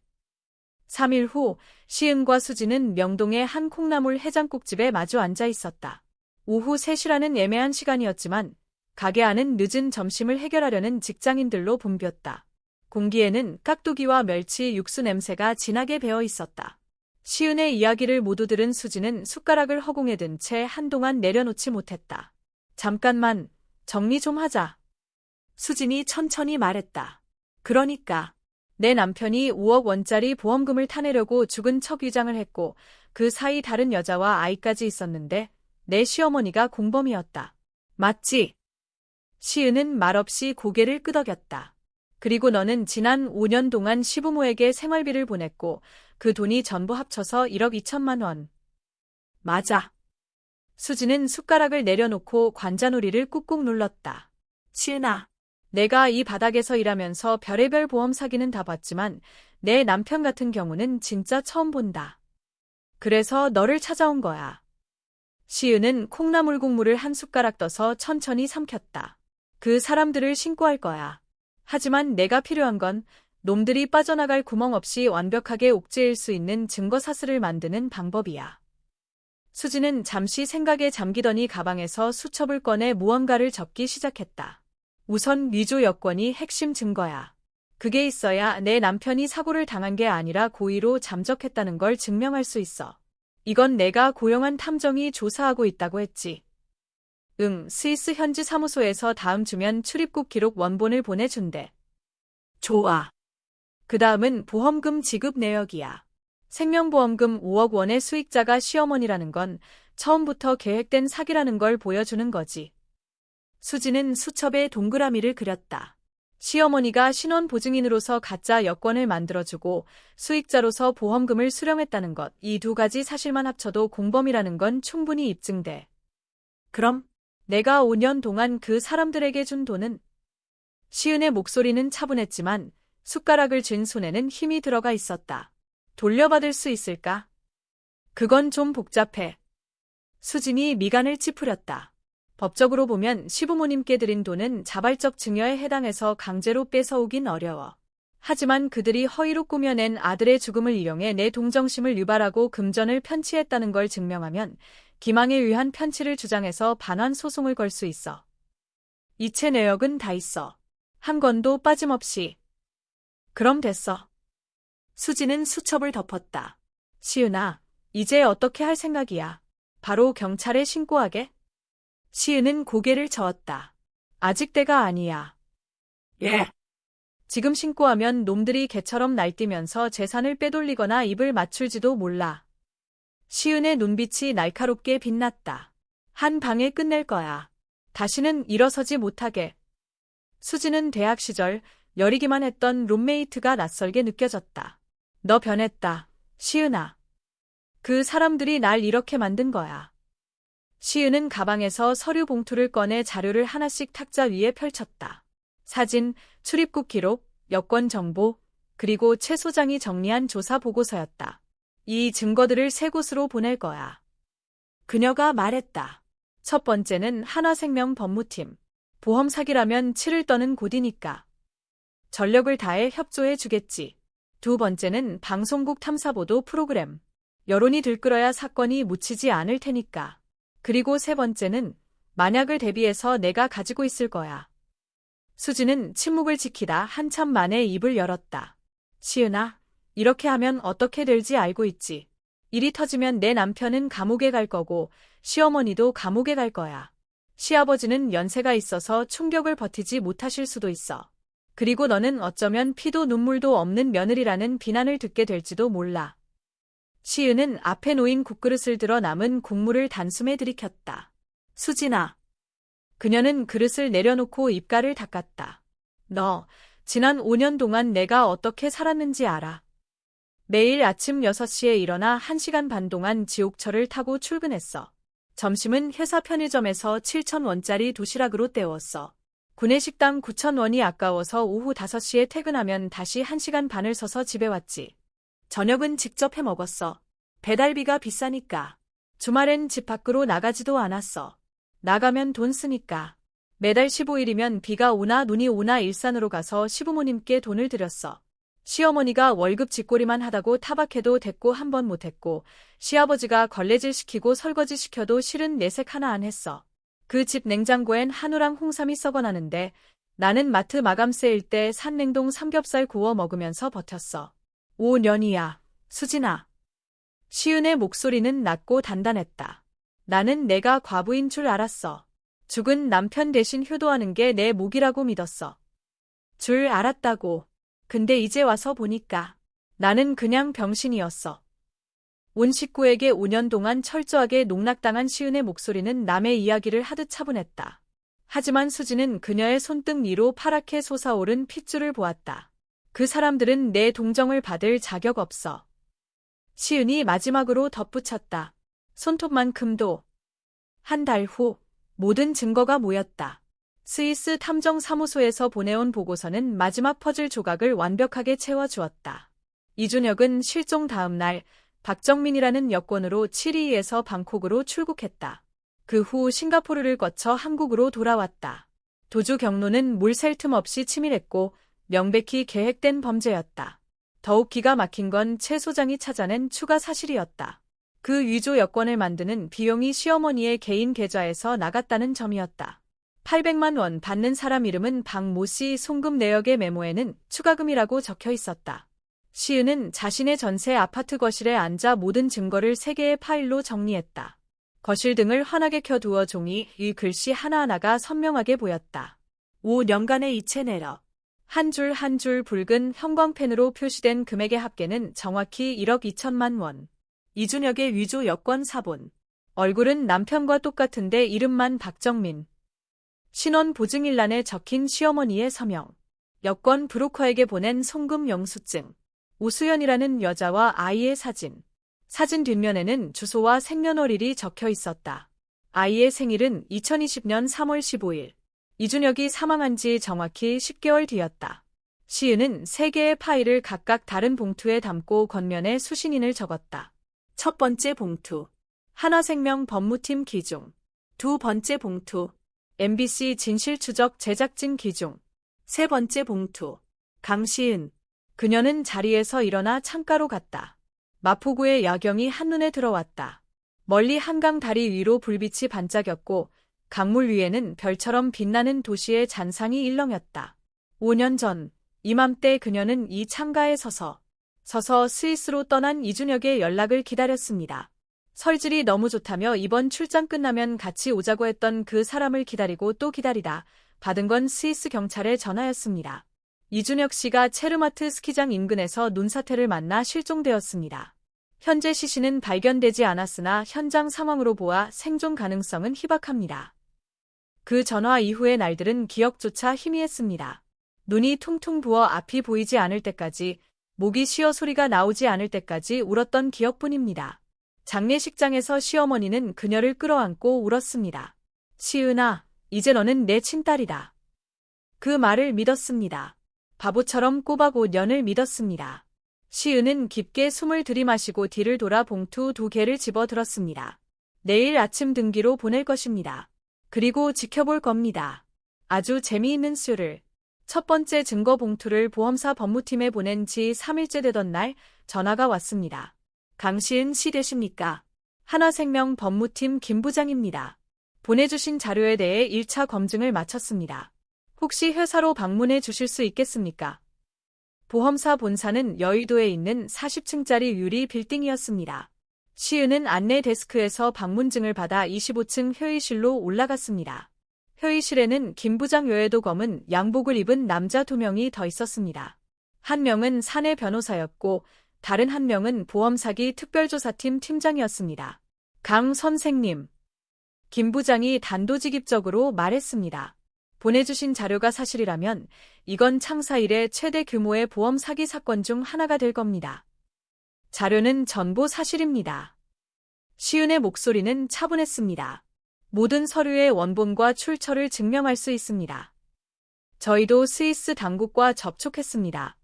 3일 후 시은과 수지는 명동의 한 콩나물 해장국집에 마주 앉아 있었다. 오후 3시라는 애매한 시간이었지만 가게 안은 늦은 점심을 해결하려는 직장인들로 붐볐다. 공기에는 깍두기와 멸치 육수 냄새가 진하게 배어 있었다. 시은의 이야기를 모두 들은 수지는 숟가락을 허공에 든 채 한동안 내려놓지 못했다. 잠깐만, 정리 좀 하자. 수진이 천천히 말했다. 그러니까 내 남편이 5억 원짜리 보험금을 타내려고 죽은 척 위장을 했고 그 사이 다른 여자와 아이까지 있었는데 내 시어머니가 공범이었다. 맞지? 시은은 말없이 고개를 끄덕였다. 그리고 너는 지난 5년 동안 시부모에게 생활비를 보냈고 그 돈이 전부 합쳐서 1억 2천만 원. 맞아. 수지는 숟가락을 내려놓고 관자놀이를 꾹꾹 눌렀다. 시은아, 내가 이 바닥에서 일하면서 별의별 보험 사기는 다 봤지만 내 남편 같은 경우는 진짜 처음 본다. 그래서 너를 찾아온 거야. 시은은 콩나물 국물을 한 숟가락 떠서 천천히 삼켰다. 그 사람들을 신고할 거야. 하지만 내가 필요한 건 놈들이 빠져나갈 구멍 없이 완벽하게 옥죄일 수 있는 증거사슬을 만드는 방법이야. 수지는 잠시 생각에 잠기더니 가방에서 수첩을 꺼내 무언가를 적기 시작했다. 우선 위조 여권이 핵심 증거야. 그게 있어야 내 남편이 사고를 당한 게 아니라 고의로 잠적했다는 걸 증명할 수 있어. 이건 내가 고용한 탐정이 조사하고 있다고 했지. 응, 스위스 현지 사무소에서 다음 주면 출입국 기록 원본을 보내준대. 좋아. 그 다음은 보험금 지급 내역이야. 생명보험금 5억 원의 수익자가 시어머니라는 건 처음부터 계획된 사기라는 걸 보여주는 거지. 수지는 수첩에 동그라미를 그렸다. 시어머니가 신원보증인으로서 가짜 여권을 만들어주고 수익자로서 보험금을 수령했다는 것, 이 두 가지 사실만 합쳐도 공범이라는 건 충분히 입증돼. 그럼 내가 5년 동안 그 사람들에게 준 돈은? 시은의 목소리는 차분했지만 숟가락을 쥔 손에는 힘이 들어가 있었다. 돌려받을 수 있을까? 그건 좀 복잡해. 수진이 미간을 찌푸렸다. 법적으로 보면 시부모님께 드린 돈은 자발적 증여에 해당해서 강제로 뺏어오긴 어려워. 하지만 그들이 허위로 꾸며낸 아들의 죽음을 이용해 내 동정심을 유발하고 금전을 편취했다는 걸 증명하면 기망에 의한 편취를 주장해서 반환 소송을 걸 수 있어. 이체 내역은 다 있어. 한 건도 빠짐없이. 그럼 됐어. 수지는 수첩을 덮었다. 시은아, 이제 어떻게 할 생각이야? 바로 경찰에 신고하게? 시은은 고개를 저었다. 아직 때가 아니야. 예. 지금 신고하면 놈들이 개처럼 날뛰면서 재산을 빼돌리거나 입을 맞출지도 몰라. 시은의 눈빛이 날카롭게 빛났다. 한 방에 끝낼 거야. 다시는 일어서지 못하게. 수지는 대학 시절 여리기만 했던 룸메이트가 낯설게 느껴졌다. 너 변했다, 시은아. 그 사람들이 날 이렇게 만든 거야. 시은은 가방에서 서류 봉투를 꺼내 자료를 하나씩 탁자 위에 펼쳤다. 사진, 출입국 기록, 여권 정보, 그리고 최 소장이 정리한 조사 보고서였다. 이 증거들을 세 곳으로 보낼 거야. 그녀가 말했다. 첫 번째는 하나생명 법무팀. 보험 사기라면 치를 떠는 곳이니까. 전력을 다해 협조해 주겠지. 두 번째는 방송국 탐사보도 프로그램. 여론이 들끓어야 사건이 묻히지 않을 테니까. 그리고 세 번째는 만약을 대비해서 내가 가지고 있을 거야. 수지는 침묵을 지키다 한참 만에 입을 열었다. 시은아, 이렇게 하면 어떻게 될지 알고 있지. 일이 터지면 내 남편은 감옥에 갈 거고 시어머니도 감옥에 갈 거야. 시아버지는 연세가 있어서 충격을 버티지 못하실 수도 있어. 그리고 너는 어쩌면 피도 눈물도 없는 며느리라는 비난을 듣게 될지도 몰라. 시은은 앞에 놓인 국그릇을 들어 남은 국물을 단숨에 들이켰다. 수진아. 그녀는 그릇을 내려놓고 입가를 닦았다. 너, 지난 5년 동안 내가 어떻게 살았는지 알아. 매일 아침 6시에 일어나 1시간 반 동안 지옥철을 타고 출근했어. 점심은 회사 편의점에서 7,000원짜리 도시락으로 때웠어. 구내식당 9,000원이 아까워서 오후 5시에 퇴근하면 다시 1시간 반을 서서 집에 왔지. 저녁은 직접 해 먹었어. 배달비가 비싸니까. 주말엔 집 밖으로 나가지도 않았어. 나가면 돈 쓰니까. 매달 15일이면 비가 오나 눈이 오나 일산으로 가서 시부모님께 돈을 드렸어. 시어머니가 월급 쥐꼬리만 하다고 타박해도 됐고 한 번 못했고, 시아버지가 걸레질 시키고 설거지 시켜도 실은 내색 하나 안 했어. 그 집 냉장고엔 한우랑 홍삼이 썩어나는데 나는 마트 마감 세일 때 산 냉동 삼겹살 구워 먹으면서 버텼어. 5년이야. 수진아. 시은의 목소리는 낮고 단단했다. 나는 내가 과부인 줄 알았어. 죽은 남편 대신 효도하는 게 내 몫이라고 믿었어. 줄 알았다고. 근데 이제 와서 보니까 나는 그냥 병신이었어. 온 식구에게 5년 동안 철저하게 농락당한 시은의 목소리는 남의 이야기를 하듯 차분했다. 하지만 수지는 그녀의 손등 위로 파랗게 솟아오른 핏줄을 보았다. 그 사람들은 내 동정을 받을 자격 없어. 시은이 마지막으로 덧붙였다. 손톱만큼도. 한 달 후 모든 증거가 모였다. 스위스 탐정사무소에서 보내온 보고서는 마지막 퍼즐 조각을 완벽하게 채워주었다. 이준혁은 실종 다음 날 박정민이라는 여권으로 7위에서 방콕으로 출국했다. 그 후 싱가포르를 거쳐 한국으로 돌아왔다. 도주 경로는 물 샐 틈 없이 치밀했고 명백히 계획된 범죄였다. 더욱 기가 막힌 건 최 소장이 찾아낸 추가 사실이었다. 그 위조 여권을 만드는 비용이 시어머니의 개인 계좌에서 나갔다는 점이었다. 800만 원 받는 사람 이름은 박모 씨. 송금 내역의 메모에는 추가금이라고 적혀 있었다. 시은은 자신의 전세 아파트 거실에 앉아 모든 증거를 3개의 파일로 정리했다. 거실 등을 환하게 켜두어 종이 위 글씨 하나하나가 선명하게 보였다. 5년간의 이체 내역. 한 줄 한 줄 붉은 형광펜으로 표시된 금액의 합계는 정확히 1억 2천만 원. 이준혁의 위조 여권 사본. 얼굴은 남편과 똑같은데 이름만 박정민. 신원 보증일란에 적힌 시어머니의 서명. 여권 브로커에게 보낸 송금 영수증. 오수연이라는 여자와 아이의 사진. 사진 뒷면에는 주소와 생년월일이 적혀 있었다. 아이의 생일은 2020년 3월 15일. 이준혁이 사망한 지 정확히 10개월 뒤였다. 시은은 3개의 파일을 각각 다른 봉투에 담고 겉면에 수신인을 적었다. 첫 번째 봉투. 하나생명 법무팀 기중. 두 번째 봉투. MBC 진실추적 제작진 기중. 세 번째 봉투. 강시은. 그녀는 자리에서 일어나 창가로 갔다. 마포구의 야경이 한눈에 들어왔다. 멀리 한강 다리 위로 불빛이 반짝였고 강물 위에는 별처럼 빛나는 도시의 잔상이 일렁였다. 5년 전 이맘때 그녀는 이 창가에 서서 스위스로 떠난 이준혁의 연락을 기다렸습니다. 설질이 너무 좋다며 이번 출장 끝나면 같이 오자고 했던 그 사람을 기다리고 또 기다리다 받은 건 스위스 경찰의 전화였습니다. 이준혁 씨가 체르마트 스키장 인근에서 눈사태를 만나 실종되었습니다. 현재 시신은 발견되지 않았으나 현장 상황으로 보아 생존 가능성은 희박합니다. 그 전화 이후의 날들은 기억조차 희미했습니다. 눈이 퉁퉁 부어 앞이 보이지 않을 때까지, 목이 쉬어 소리가 나오지 않을 때까지 울었던 기억뿐입니다. 장례식장에서 시어머니는 그녀를 끌어안고 울었습니다. 시은아, 이제 너는 내 친딸이다. 그 말을 믿었습니다. 바보처럼 꼬박 5년을 믿었습니다. 시은은 깊게 숨을 들이마시고 뒤를 돌아 봉투 2개를 집어 들었습니다. 내일 아침 등기로 보낼 것입니다. 그리고 지켜볼 겁니다. 아주 재미있는 수를. 첫 번째 증거 봉투를 보험사 법무팀에 보낸 지 3일째 되던 날 전화가 왔습니다. 강시은 씨 되십니까? 하나생명 법무팀 김 부장입니다. 보내주신 자료에 대해 1차 검증을 마쳤습니다. 혹시 회사로 방문해 주실 수 있겠습니까? 보험사 본사는 여의도에 있는 40층짜리 유리 빌딩이었습니다. 시은은 안내 데스크에서 방문증을 받아 25층 회의실로 올라갔습니다. 회의실에는 김 부장 외에도 검은 양복을 입은 남자 2명이 더 있었습니다. 한 명은 사내 변호사였고 다른 한 명은 보험사기 특별조사팀 팀장이었습니다. 강 선생님. 김 부장이 단도직입적으로 말했습니다. 보내주신 자료가 사실이라면 이건 창사 이래 최대 규모의 보험 사기 사건 중 하나가 될 겁니다. 자료는 전부 사실입니다. 시은의 목소리는 차분했습니다. 모든 서류의 원본과 출처를 증명할 수 있습니다. 저희도 스위스 당국과 접촉했습니다.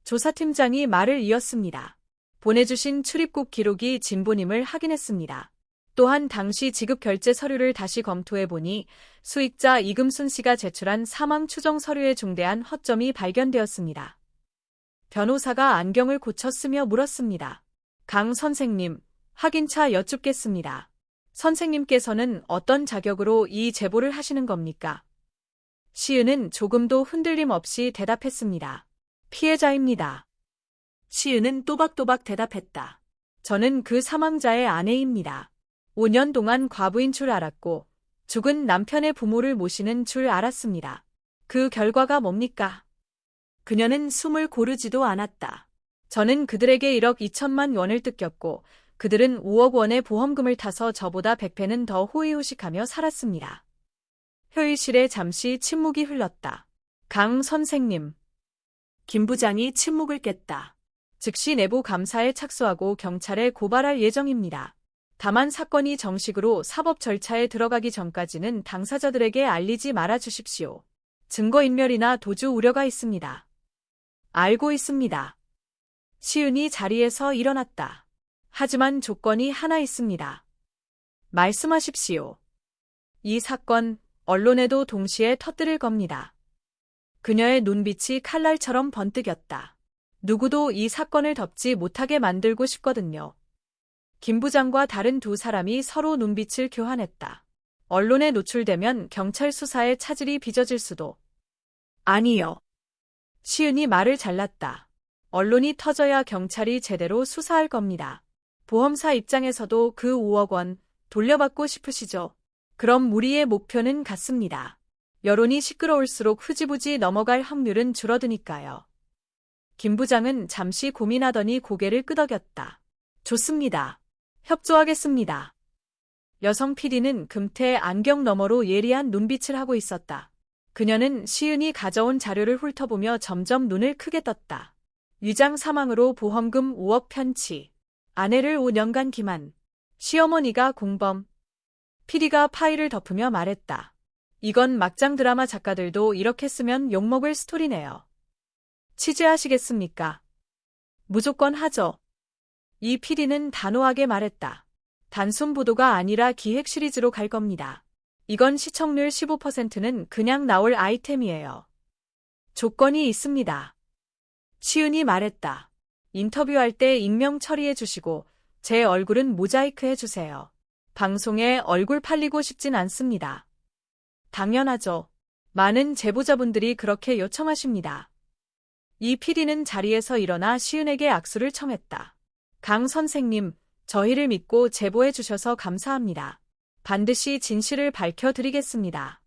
조사팀장이 말을 이었습니다. 보내주신 출입국 기록이 진본임을 확인했습니다. 또한 당시 지급 결제 서류를 다시 검토해보니 수익자 이금순 씨가 제출한 사망 추정 서류에 중대한 허점이 발견되었습니다. 변호사가 안경을 고쳤으며 물었습니다. 강 선생님, 확인차 여쭙겠습니다. 선생님께서는 어떤 자격으로 이 제보를 하시는 겁니까? 시은은 조금도 흔들림 없이 대답했습니다. 피해자입니다. 시은은 또박또박 대답했다. 저는 그 사망자의 아내입니다. 5년 동안 과부인 줄 알았고 죽은 남편의 부모를 모시는 줄 알았습니다. 그 결과가 뭡니까? 그녀는 숨을 고르지도 않았다. 저는 그들에게 1억 2천만 원을 뜯겼고 그들은 5억 원의 보험금을 타서 저보다 100배는 더 호의호식하며 살았습니다. 회의실에 잠시 침묵이 흘렀다. 강 선생님. 김 부장이 침묵을 깼다. 즉시 내부 감사에 착수하고 경찰에 고발할 예정입니다. 다만 사건이 정식으로 사법 절차에 들어가기 전까지는 당사자들에게 알리지 말아 주십시오. 증거인멸이나 도주 우려가 있습니다. 알고 있습니다. 시은이 자리에서 일어났다. 하지만 조건이 하나 있습니다. 말씀하십시오. 이 사건, 언론에도 동시에 터뜨릴 겁니다. 그녀의 눈빛이 칼날처럼 번뜩였다. 누구도 이 사건을 덮지 못하게 만들고 싶거든요. 김 부장과 다른 두 사람이 서로 눈빛을 교환했다. 언론에 노출되면 경찰 수사에 차질이 빚어질 수도. 아니요. 시은이 말을 잘랐다. 언론이 터져야 경찰이 제대로 수사할 겁니다. 보험사 입장에서도 그 5억 원 돌려받고 싶으시죠? 그럼 우리의 목표는 같습니다. 여론이 시끄러울수록 흐지부지 넘어갈 확률은 줄어드니까요. 김 부장은 잠시 고민하더니 고개를 끄덕였다. 좋습니다. 협조하겠습니다. 여성 PD는 금태 안경 너머로 예리한 눈빛을 하고 있었다. 그녀는 시은이 가져온 자료를 훑어보며 점점 눈을 크게 떴다. 위장 사망으로 보험금 5억 편취. 아내를 5년간 기만. 시어머니가 공범. PD가 파일을 덮으며 말했다. 이건 막장 드라마 작가들도 이렇게 쓰면 욕먹을 스토리네요. 취재하시겠습니까? 무조건 하죠. 이 PD는 단호하게 말했다. 단순 보도가 아니라 기획 시리즈로 갈 겁니다. 이건 시청률 15%는 그냥 나올 아이템이에요. 조건이 있습니다. 시은이 말했다. 인터뷰할 때 익명 처리해 주시고 제 얼굴은 모자이크 해주세요. 방송에 얼굴 팔리고 싶진 않습니다. 당연하죠. 많은 제보자분들이 그렇게 요청하십니다. 이 PD는 자리에서 일어나 시은에게 악수를 청했다. 강 선생님, 저희를 믿고 제보해 주셔서 감사합니다. 반드시 진실을 밝혀드리겠습니다.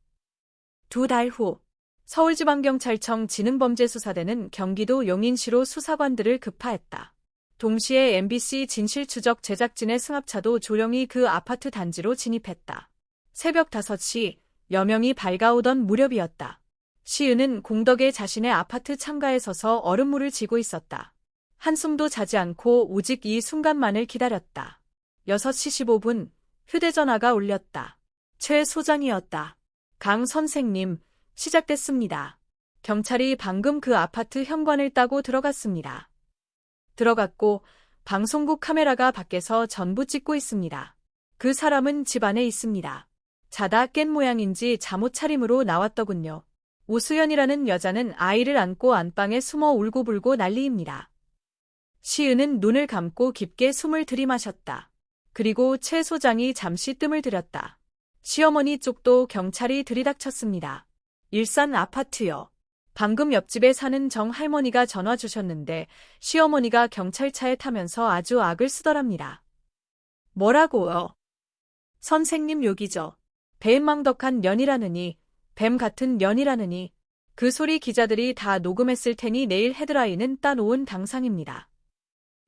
2달 후, 서울지방경찰청 지능범죄수사대는 경기도 용인시로 수사관들을 급파했다. 동시에 MBC 진실추적 제작진의 승합차도 조용히 그 아파트 단지로 진입했다. 새벽 5시, 여명이 밝아오던 무렵이었다. 시은은 공덕에 자신의 아파트 창가에 서서 얼음물을 쥐고 있었다. 한숨도 자지 않고 오직 이 순간만을 기다렸다. 6시 15분, 휴대전화가 울렸다. 최 소장이었다. 강 선생님, 시작됐습니다. 경찰이 방금 그 아파트 현관을 따고 들어갔습니다. 들어갔고 방송국 카메라가 밖에서 전부 찍고 있습니다. 그 사람은 집 안에 있습니다. 자다 깬 모양인지 잠옷 차림으로 나왔더군요. 오수연이라는 여자는 아이를 안고 안방에 숨어 울고불고 난리입니다. 시은은 눈을 감고 깊게 숨을 들이마셨다. 그리고 최 소장이 잠시 뜸을 들였다. 시어머니 쪽도 경찰이 들이닥쳤습니다. 일산 아파트요. 방금 옆집에 사는 정 할머니가 전화 주셨는데 시어머니가 경찰차에 타면서 아주 악을 쓰더랍니다. 뭐라고요? 선생님 욕이죠. 뱀망덕한 년이라느니, 뱀 같은 년이라느니. 그 소리 기자들이 다 녹음했을 테니 내일 헤드라인은 따놓은 당상입니다.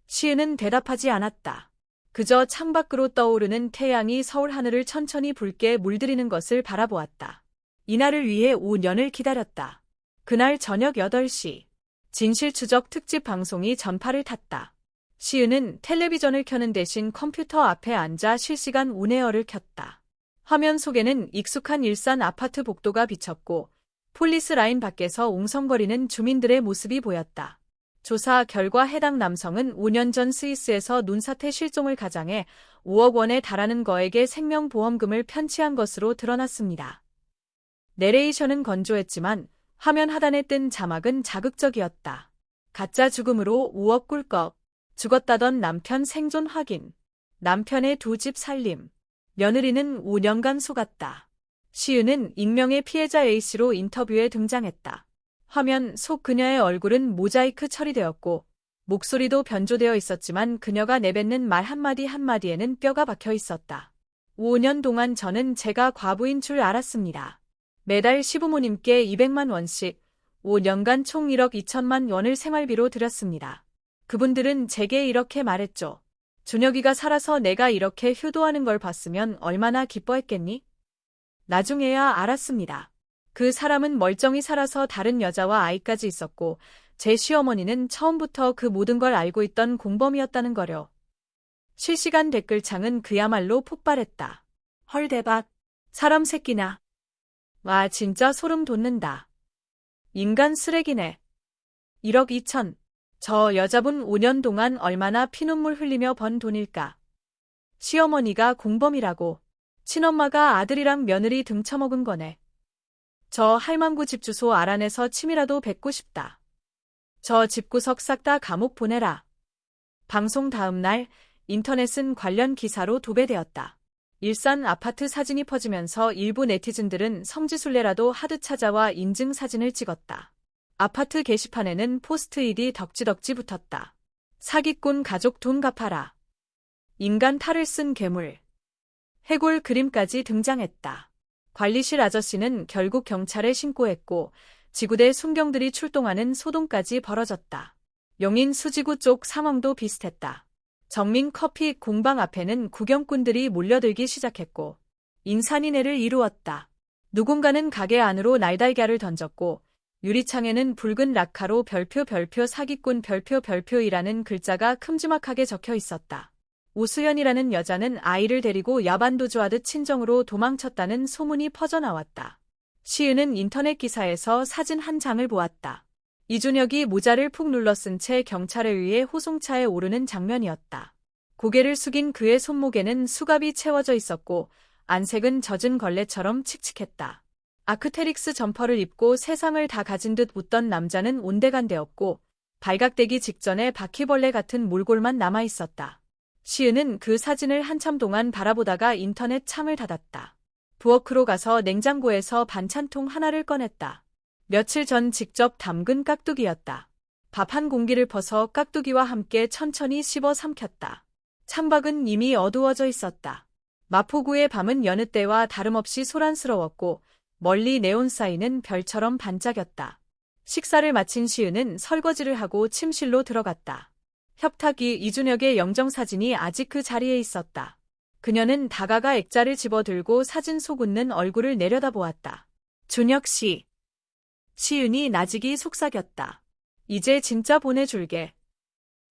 시은은 대답하지 않았다. 그저 창밖으로 떠오르는 태양이 서울 하늘을 천천히 붉게 물들이는 것을 바라보았다. 이날을 위해 5년을 기다렸다. 그날 저녁 8시 진실추적 특집 방송이 전파를 탔다. 시은은 텔레비전을 켜는 대신 컴퓨터 앞에 앉아 실시간 온에어를 켰다. 화면 속에는 익숙한 일산 아파트 복도가 비쳤고 폴리스 라인 밖에서 웅성거리는 주민들의 모습이 보였다. 조사 결과 해당 남성은 5년 전 스위스에서 눈사태 실종을 가장해 5억 원에 달하는 거액의 생명보험금을 편취한 것으로 드러났습니다. 내레이션은 건조했지만 화면 하단에 뜬 자막은 자극적이었다. 가짜 죽음으로 5억 꿀꺽. 죽었다던 남편 생존 확인. 남편의 2집 살림. 며느리는 5년간 속았다. 시은은 익명의 피해자 A씨로 인터뷰에 등장했다. 화면 속 그녀의 얼굴은 모자이크 처리되었고 목소리도 변조되어 있었지만 그녀가 내뱉는 말 한마디 한마디에는 뼈가 박혀 있었다. 5년 동안 저는 제가 과부인 줄 알았습니다. 매달 시부모님께 200만 원씩 5년간 총 1억 2천만 원을 생활비로 드렸습니다. 그분들은 제게 이렇게 말했죠. 준혁이가 살아서 내가 이렇게 효도하는 걸 봤으면 얼마나 기뻐했겠니? 나중에야 알았습니다. 그 사람은 멀쩡히 살아서 다른 여자와 아이까지 있었고 제 시어머니는 처음부터 그 모든 걸 알고 있던 공범이었다는 거려. 실시간 댓글창은 그야말로 폭발했다. 헐 대박. 사람 새끼나. 와 진짜 소름 돋는다. 인간 쓰레기네. 1억 2천. 저 여자분 5년 동안 얼마나 피눈물 흘리며 번 돈일까. 시어머니가 공범이라고. 친엄마가 아들이랑 며느리 등쳐먹은 거네. 저 할망구 집 주소 알아내서 침이라도 뱉고 싶다. 저 집구석 싹 다 감옥 보내라. 방송 다음 날 인터넷은 관련 기사로 도배되었다. 일산 아파트 사진이 퍼지면서 일부 네티즌들은 성지순례라도 하듯 찾아와 인증 사진을 찍었다. 아파트 게시판에는 포스트잇이 덕지덕지 붙었다. 사기꾼 가족 돈 갚아라. 인간 탈을 쓴 괴물. 해골 그림까지 등장했다. 관리실 아저씨는 결국 경찰에 신고했고 지구대 순경들이 출동하는 소동까지 벌어졌다. 용인 수지구 쪽 상황도 비슷했다. 정민 커피 공방 앞에는 구경꾼들이 몰려들기 시작했고 인산인해를 이루었다. 누군가는 가게 안으로 날달걀을 던졌고 유리창에는 붉은 락카로 별표 사기꾼 별표이라는 글자가 큼지막하게 적혀 있었다. 오수연이라는 여자는 아이를 데리고 야반도주하듯 친정으로 도망쳤다는 소문이 퍼져나왔다. 시은은 인터넷 기사에서 사진 한 장을 보았다. 이준혁이 모자를 푹 눌러 쓴 채 경찰에 의해 호송차에 오르는 장면이었다. 고개를 숙인 그의 손목에는 수갑이 채워져 있었고 안색은 젖은 걸레처럼 칙칙했다. 아크테릭스 점퍼를 입고 세상을 다 가진 듯 웃던 남자는 온데간데없고 발각되기 직전에 바퀴벌레 같은 몰골만 남아있었다. 시은은 그 사진을 한참 동안 바라보다가 인터넷 창을 닫았다. 부엌으로 가서 냉장고에서 반찬통 하나를 꺼냈다. 며칠 전 직접 담근 깍두기였다. 밥 한 공기를 퍼서 깍두기와 함께 천천히 씹어 삼켰다. 창밖은 이미 어두워져 있었다. 마포구의 밤은 여느 때와 다름없이 소란스러웠고 멀리 네온 사인은 별처럼 반짝였다. 식사를 마친 시은은 설거지를 하고 침실로 들어갔다. 협탁이 이준혁의 영정사진이 아직 그 자리에 있었다. 그녀는 다가가 액자를 집어들고 사진 속 웃는 얼굴을 내려다보았다. 준혁 씨. 시은이 나직이 속삭였다. 이제 진짜 보내줄게.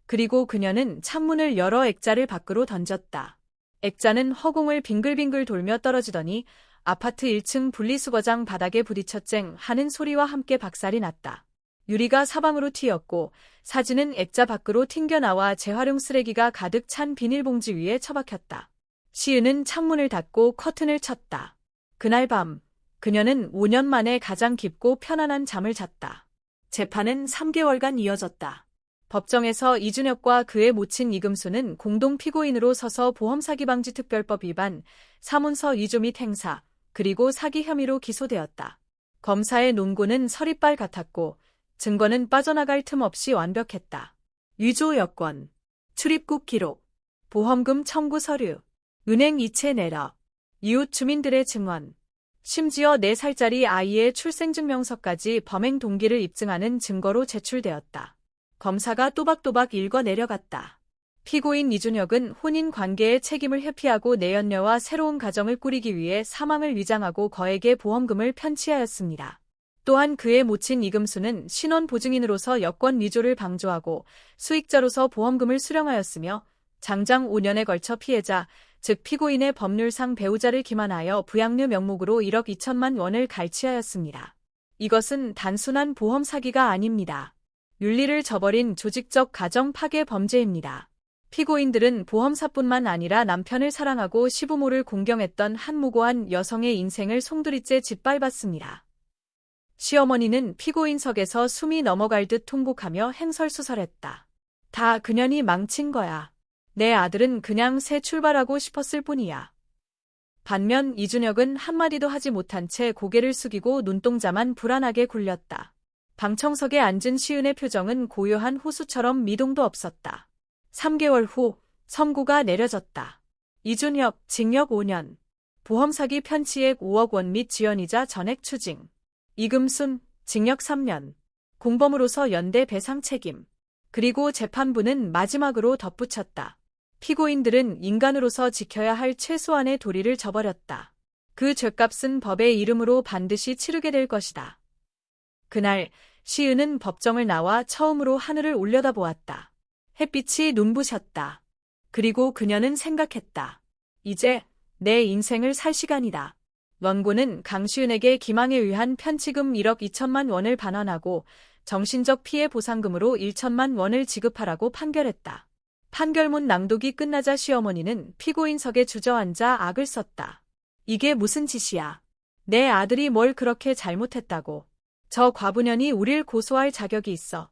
그리고 그녀는 창문을 열어 액자를 밖으로 던졌다. 액자는 허공을 빙글빙글 돌며 떨어지더니 아파트 1층 분리수거장 바닥에 부딪혀 쨍 하는 소리와 함께 박살이 났다. 유리가 사방으로 튀었고 사진은 액자 밖으로 튕겨나와 재활용 쓰레기가 가득 찬 비닐봉지 위에 처박혔다. 시은은 창문을 닫고 커튼을 쳤다. 그날 밤 그녀는 5년 만에 가장 깊고 편안한 잠을 잤다. 재판은 3개월간 이어졌다. 법정에서 이준혁과 그의 모친 이금수는 공동 피고인으로 서서 보험사기방지특별법 위반, 사문서 위조 및 행사, 그리고 사기 혐의로 기소되었다. 검사의 논고는 서리빨 같았고 증거는 빠져나갈 틈 없이 완벽했다. 위조 여권, 출입국 기록, 보험금 청구 서류, 은행 이체 내역, 이웃 주민들의 증언, 심지어 4살짜리 아이의 출생증명서까지 범행 동기를 입증하는 증거로 제출되었다. 검사가 또박또박 읽어 내려갔다. 피고인 이준혁은 혼인 관계의 책임을 회피하고 내연녀와 새로운 가정을 꾸리기 위해 사망을 위장하고 거액의 보험금을 편취하였습니다. 또한 그의 모친 이금수는 신원보증인으로서 여권 위조를 방조하고 수익자로서 보험금을 수령하였으며 장장 5년에 걸쳐 피해자, 즉 피고인의 법률상 배우자를 기만하여 부양료 명목으로 1억 2천만 원을 갈취하였습니다. 이것은 단순한 보험 사기가 아닙니다. 윤리를 저버린 조직적 가정 파괴 범죄입니다. 피고인들은 보험사뿐만 아니라 남편을 사랑하고 시부모를 공경했던 한 무고한 여성의 인생을 송두리째 짓밟았습니다. 시어머니는 피고인석에서 숨이 넘어갈 듯 통곡하며 행설수설했다. 다 그년이 망친 거야. 내 아들은 그냥 새 출발하고 싶었을 뿐이야. 반면 이준혁은 한마디도 하지 못한 채 고개를 숙이고 눈동자만 불안하게 굴렸다. 방청석에 앉은 시은의 표정은 고요한 호수처럼 미동도 없었다. 3개월 후 선고가 내려졌다. 이준혁 징역 5년, 보험사기 편취액 5억 원 및 지연이자 전액 추징. 이금순 징역 3년, 공범으로서 연대 배상 책임. 그리고 재판부는 마지막으로 덧붙였다. 피고인들은 인간으로서 지켜야 할 최소한의 도리를 저버렸다. 그 죗값은 법의 이름으로 반드시 치르게 될 것이다. 그날 시은은 법정을 나와 처음으로 하늘을 올려다보았다. 햇빛이 눈부셨다. 그리고 그녀는 생각했다. 이제 내 인생을 살 시간이다. 원고는 강시은에게 기망에 의한 편취금 1억 2천만 원을 반환하고 정신적 피해 보상금으로 1천만 원을 지급하라고 판결했다. 판결문 낭독이 끝나자 시어머니는 피고인석에 주저앉아 악을 썼다. 이게 무슨 짓이야. 내 아들이 뭘 그렇게 잘못했다고. 저 과부년이 우릴 고소할 자격이 있어.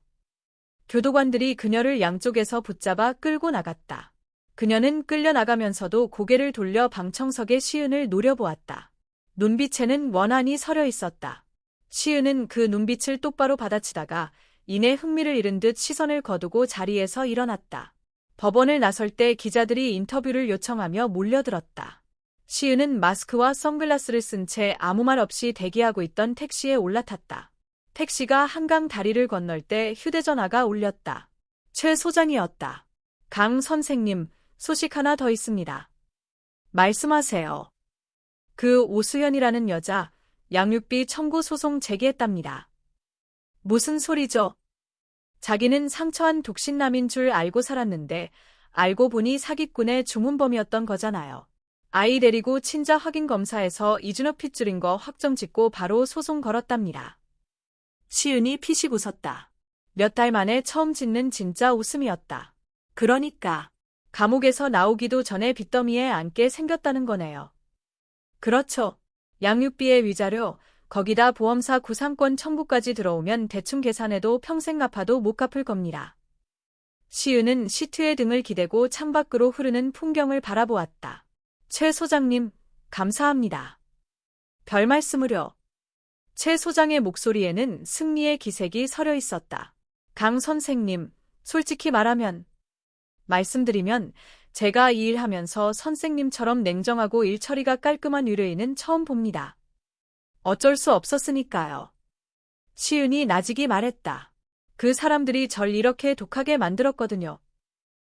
교도관들이 그녀를 양쪽에서 붙잡아 끌고 나갔다. 그녀는 끌려나가면서도 고개를 돌려 방청석의 시은을 노려보았다. 눈빛에는 원한이 서려 있었다. 시은은 그 눈빛을 똑바로 받아치다가 이내 흥미를 잃은 듯 시선을 거두고 자리에서 일어났다. 법원을 나설 때 기자들이 인터뷰를 요청하며 몰려들었다. 시은은 마스크와 선글라스를 쓴 채 아무 말 없이 대기하고 있던 택시에 올라탔다. 택시가 한강 다리를 건널 때 휴대전화가 울렸다. 최 소장이었다. 강 선생님, 소식 하나 더 있습니다. 말씀하세요. 그 오수연이라는 여자, 양육비 청구 소송 제기했답니다. 무슨 소리죠? 자기는 상처한 독신남인 줄 알고 살았는데 알고 보니 사기꾼의 주문범이었던 거잖아요. 아이 데리고 친자 확인 검사에서 이준혁 핏줄인 거 확정짓고 바로 소송 걸었답니다. 시은이 피식 웃었다. 몇 달 만에 처음 짓는 진짜 웃음이었다. 그러니까 감옥에서 나오기도 전에 빚더미에 앉게 생겼다는 거네요. 그렇죠. 양육비의 위자료, 거기다 보험사 구상권 청구까지 들어오면 대충 계산해도 평생 갚아도 못 갚을 겁니다. 시은은 시트에 등을 기대고 창밖으로 흐르는 풍경을 바라보았다. 최 소장님, 감사합니다. 별 말씀을요. 최 소장의 목소리에는 승리의 기색이 서려 있었다. 강 선생님, 솔직히 말씀드리면 제가 이 일 하면서 선생님처럼 냉정하고 일 처리가 깔끔한 의뢰인은 처음 봅니다. 어쩔 수 없었으니까요. 시은이 나직이 말했다. 그 사람들이 절 이렇게 독하게 만들었거든요.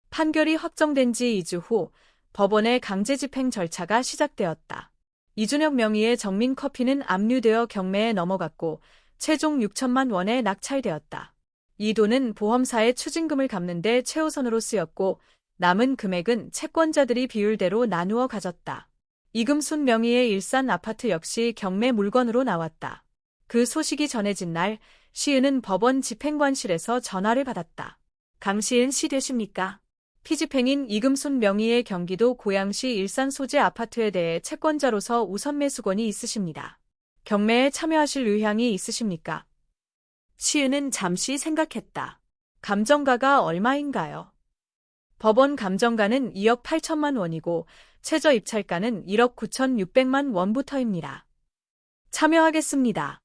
판결이 확정된 지 2주 후 법원의 강제집행 절차가 시작되었다. 이준혁 명의의 정민커피는 압류되어 경매에 넘어갔고 최종 6천만 원에 낙찰되었다. 이 돈은 보험사의 추징금을 갚는 데 최우선으로 쓰였고 남은 금액은 채권자들이 비율대로 나누어 가졌다. 이금순 명의의 일산 아파트 역시 경매 물건으로 나왔다. 그 소식이 전해진 날 시은은 법원 집행관실에서 전화를 받았다. 강시은 씨 되십니까? 피집행인 이금순 명의의 경기도 고양시 일산 소재 아파트에 대해 채권자로서 우선 매수권이 있으십니다. 경매에 참여하실 의향이 있으십니까? 시은은 잠시 생각했다. 감정가가 얼마인가요? 법원 감정가는 2억 8천만 원이고 최저 입찰가는 1억 9,600만 원부터입니다. 참여하겠습니다.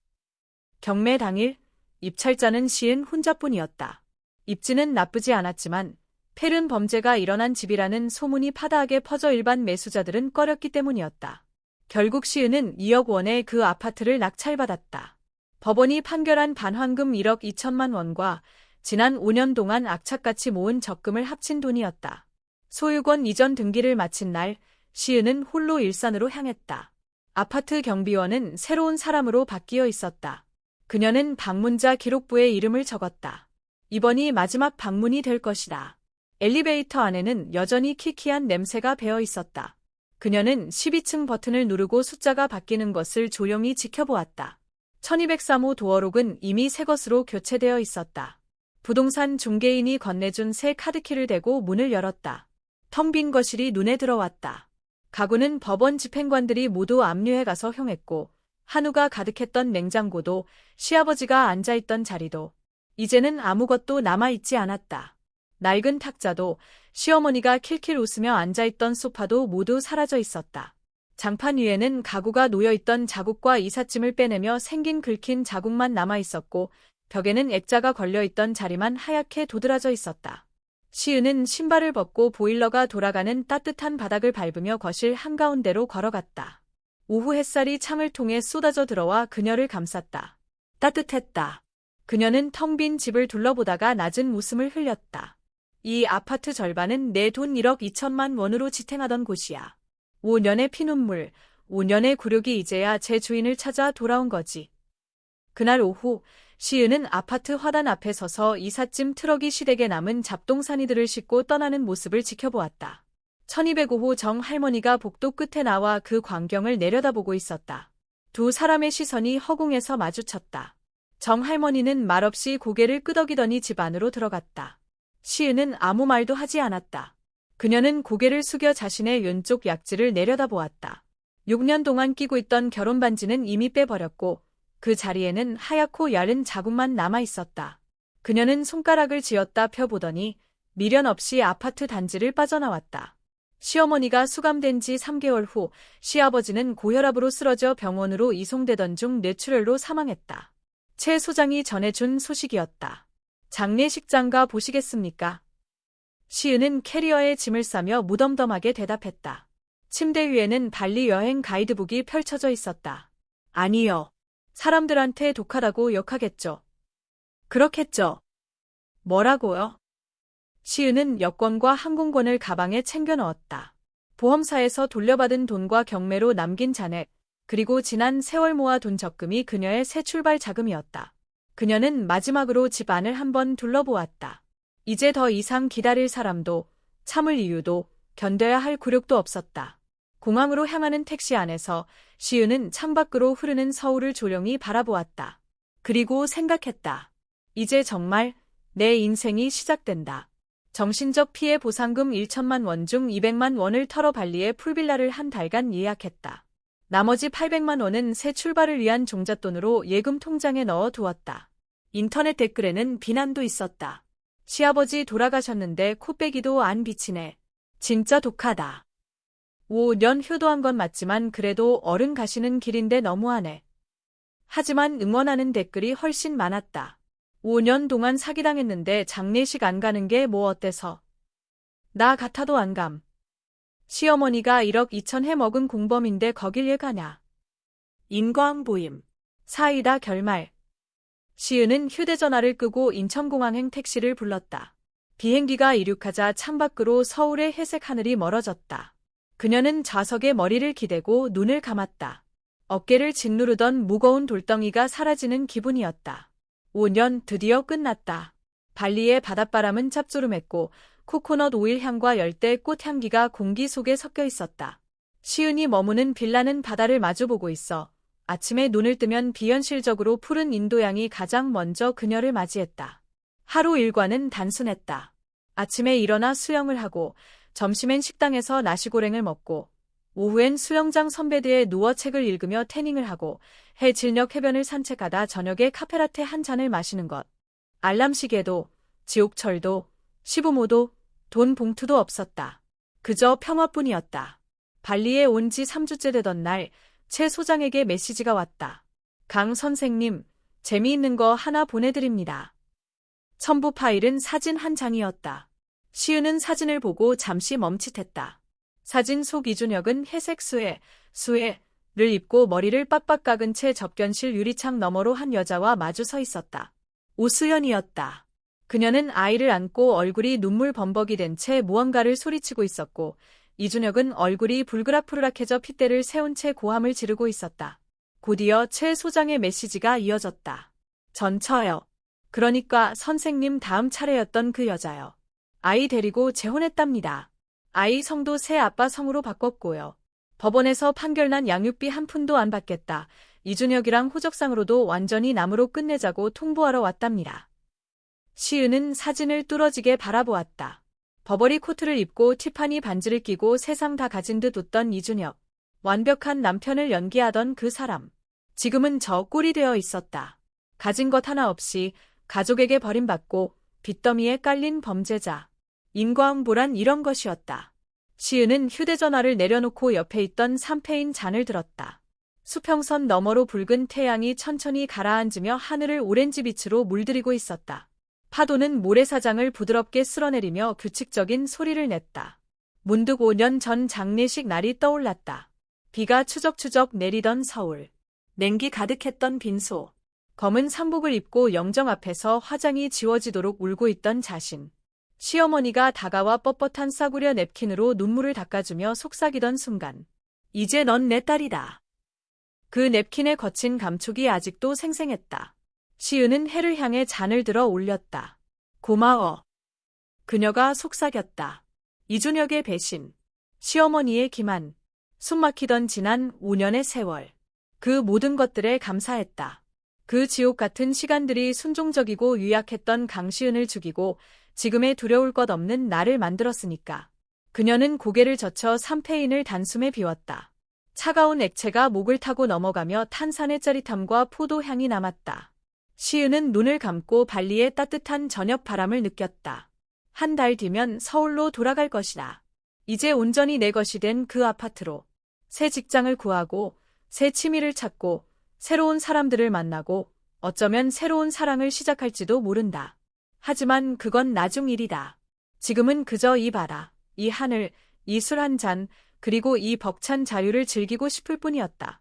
경매 당일 입찰자는 시은 혼자뿐이었다. 입지는 나쁘지 않았지만 폐륜 범죄가 일어난 집이라는 소문이 파다하게 퍼져 일반 매수자들은 꺼렸기 때문이었다. 결국 시은은 2억 원에 그 아파트를 낙찰받았다. 법원이 판결한 반환금 1억 2천만 원과 지난 5년 동안 악착같이 모은 적금을 합친 돈이었다. 소유권 이전 등기를 마친 날 시은은 홀로 일산으로 향했다. 아파트 경비원은 새로운 사람으로 바뀌어 있었다. 그녀는 방문자 기록부에 이름을 적었다. 이번이 마지막 방문이 될 것이다. 엘리베이터 안에는 여전히 키키한 냄새가 배어 있었다. 그녀는 12층 버튼을 누르고 숫자가 바뀌는 것을 조용히 지켜보았다. 1203호 도어록은 이미 새 것으로 교체되어 있었다. 부동산 중개인이 건네준 새 카드키를 대고 문을 열었다. 텅 빈 거실이 눈에 들어왔다. 가구는 법원 집행관들이 모두 압류해 가서 형했고 한우가 가득했던 냉장고도 시아버지가 앉아있던 자리도 이제는 아무것도 남아있지 않았다. 낡은 탁자도 시어머니가 킬킬 웃으며 앉아있던 소파도 모두 사라져 있었다. 장판 위에는 가구가 놓여있던 자국과 이삿짐을 빼내며 생긴 긁힌 자국만 남아있었고 벽에는 액자가 걸려있던 자리만 하얗게 도드라져 있었다. 시은은 신발을 벗고 보일러가 돌아가는 따뜻한 바닥을 밟으며 거실 한가운데로 걸어갔다. 오후 햇살이 창을 통해 쏟아져 들어와 그녀를 감쌌다. 따뜻했다. 그녀는 텅 빈 집을 둘러보다가 낮은 웃음을 흘렸다. 이 아파트 절반은 내 돈 1억 2천만 원으로 지탱하던 곳이야. 5년의 피눈물, 5년의 굴욕이 이제야 제 주인을 찾아 돌아온 거지. 그날 오후 시은은 아파트 화단 앞에 서서 이삿짐 트럭이 시댁에 남은 잡동사니들을 싣고 떠나는 모습을 지켜보았다. 1205호 정 할머니가 복도 끝에 나와 그 광경을 내려다보고 있었다. 두 사람의 시선이 허공에서 마주쳤다. 정 할머니는 말없이 고개를 끄덕이더니 집 안으로 들어갔다. 시은은 아무 말도 하지 않았다. 그녀는 고개를 숙여 자신의 왼쪽 약지를 내려다보았다. 6년 동안 끼고 있던 결혼 반지는 이미 빼버렸고 그 자리에는 하얗고 야른 자국만 남아있었다. 그녀는 손가락을 쥐었다 펴보더니 미련 없이 아파트 단지를 빠져나왔다. 시어머니가 수감된 지 3개월 후 시아버지는 고혈압으로 쓰러져 병원으로 이송되던 중 뇌출혈로 사망했다. 최 소장이 전해준 소식이었다. 장례식장가 보시겠습니까? 시은은 캐리어에 짐을 싸며 무덤덤하게 대답했다. 침대 위에는 발리 여행 가이드북이 펼쳐져 있었다. 아니요. 사람들한테 독하다고 욕하겠죠. 그렇겠죠. 뭐라고요? 시은은 여권과 항공권을 가방에 챙겨 넣었다. 보험사에서 돌려받은 돈과 경매로 남긴 잔액, 그리고 지난 세월 모아둔 적금이 그녀의 새 출발 자금이었다. 그녀는 마지막으로 집 안을 한번 둘러보았다. 이제 더 이상 기다릴 사람도, 참을 이유도, 견뎌야 할 굴욕도 없었다. 공항으로 향하는 택시 안에서 시은은 창밖으로 흐르는 서울을 조용히 바라보았다. 그리고 생각했다. 이제 정말 내 인생이 시작된다. 정신적 피해 보상금 1천만 원 중 200만 원을 털어 발리에 풀빌라를 한 달간 예약했다. 나머지 800만 원은 새 출발을 위한 종잣돈으로 예금 통장에 넣어 두었다. 인터넷 댓글에는 비난도 있었다. 시아버지 돌아가셨는데 코빼기도 안 비치네. 진짜 독하다. 5년 효도한 건 맞지만 그래도 어른 가시는 길인데 너무하네. 하지만 응원하는 댓글이 훨씬 많았다. 5년 동안 사기당했는데 장례식 안 가는 게 뭐 어때서. 나 같아도 안 감. 시어머니가 1억 2천 해 먹은 공범인데 거길 왜 가냐. 인과응 보임. 사이다 결말. 시은은 휴대전화를 끄고 인천공항행 택시를 불렀다. 비행기가 이륙하자 창밖으로 서울의 회색 하늘이 멀어졌다. 그녀는 좌석에 머리를 기대고 눈을 감았다. 어깨를 짓누르던 무거운 돌덩이가 사라지는 기분이었다. 5년 드디어 끝났다. 발리의 바닷바람은 짭조름했고 코코넛 오일 향과 열대 꽃 향기가 공기 속에 섞여 있었다. 시은이 머무는 빌라는 바다를 마주보고 있어 아침에 눈을 뜨면 비현실적으로 푸른 인도양이 가장 먼저 그녀를 맞이했다. 하루 일과는 단순했다. 아침에 일어나 수영을 하고 점심엔 식당에서 나시고랭을 먹고 오후엔 수영장 선베드에 누워 책을 읽으며 태닝을 하고 해질녘 해변을 산책하다 저녁에 카페라테 한 잔을 마시는 것. 알람 시계도 지옥철도 시부모도 돈 봉투도 없었다. 그저 평화뿐이었다. 발리에 온 지 3주째 되던 날 최 소장에게 메시지가 왔다. 강 선생님, 재미있는 거 하나 보내드립니다. 첨부 파일은 사진 한 장이었다. 시은은 사진을 보고 잠시 멈칫했다. 사진 속 이준혁은 회색 수혜를 입고 머리를 빡빡 깎은 채 접견실 유리창 너머로 한 여자와 마주 서 있었다. 오수연이었다. 그녀는 아이를 안고 얼굴이 눈물 범벅이 된 채 무언가를 소리치고 있었고 이준혁은 얼굴이 불그락푸르락해져 핏대를 세운 채 고함을 지르고 있었다. 곧이어 최 소장의 메시지가 이어졌다. 전처요. 그러니까 선생님 다음 차례였던 그 여자요. 아이 데리고 재혼했답니다. 아이 성도 새 아빠 성으로 바꿨고요. 법원에서 판결난 양육비 한 푼도 안 받겠다. 이준혁이랑 호적상으로도 완전히 남으로 끝내자고 통보하러 왔답니다. 시은은 사진을 뚫어지게 바라보았다. 버버리 코트를 입고 티파니 반지를 끼고 세상 다 가진 듯 웃던 이준혁. 완벽한 남편을 연기하던 그 사람. 지금은 저 꼴이 되어 있었다. 가진 것 하나 없이 가족에게 버림받고 빚더미에 깔린 범죄자. 인과응보란 이런 것이었다. 시은은 휴대전화를 내려놓고 옆에 있던 삼페인 잔을 들었다. 수평선 너머로 붉은 태양이 천천히 가라앉으며 하늘을 오렌지빛으로 물들이고 있었다. 파도는 모래사장을 부드럽게 쓸어내리며 규칙적인 소리를 냈다. 문득 5년 전 장례식 날이 떠올랐다. 비가 추적추적 내리던 서울. 냉기 가득했던 빈소. 검은 상복을 입고 영정 앞에서 화장이 지워지도록 울고 있던 자신. 시어머니가 다가와 뻣뻣한 싸구려 냅킨으로 눈물을 닦아주며 속삭이던 순간. 이제 넌 내 딸이다. 그 냅킨의 거친 감촉이 아직도 생생했다. 시은은 해를 향해 잔을 들어 올렸다. 고마워. 그녀가 속삭였다. 이준혁의 배신. 시어머니의 기만. 숨막히던 지난 5년의 세월. 그 모든 것들에 감사했다. 그 지옥 같은 시간들이 순종적이고 유약했던 강시은을 죽이고 지금의 두려울 것 없는 나를 만들었으니까. 그녀는 고개를 젖혀 삼페인을 단숨에 비웠다. 차가운 액체가 목을 타고 넘어가며 탄산의 짜릿함과 포도향이 남았다. 시은은 눈을 감고 발리의 따뜻한 저녁 바람을 느꼈다. 한 달 뒤면 서울로 돌아갈 것이다. 이제 온전히 내 것이 된 그 아파트로. 새 직장을 구하고 새 취미를 찾고 새로운 사람들을 만나고 어쩌면 새로운 사랑을 시작할지도 모른다. 하지만 그건 나중 일이다. 지금은 그저 이 바다, 이 하늘, 이 술 한 잔, 그리고 이 벅찬 자유를 즐기고 싶을 뿐이었다.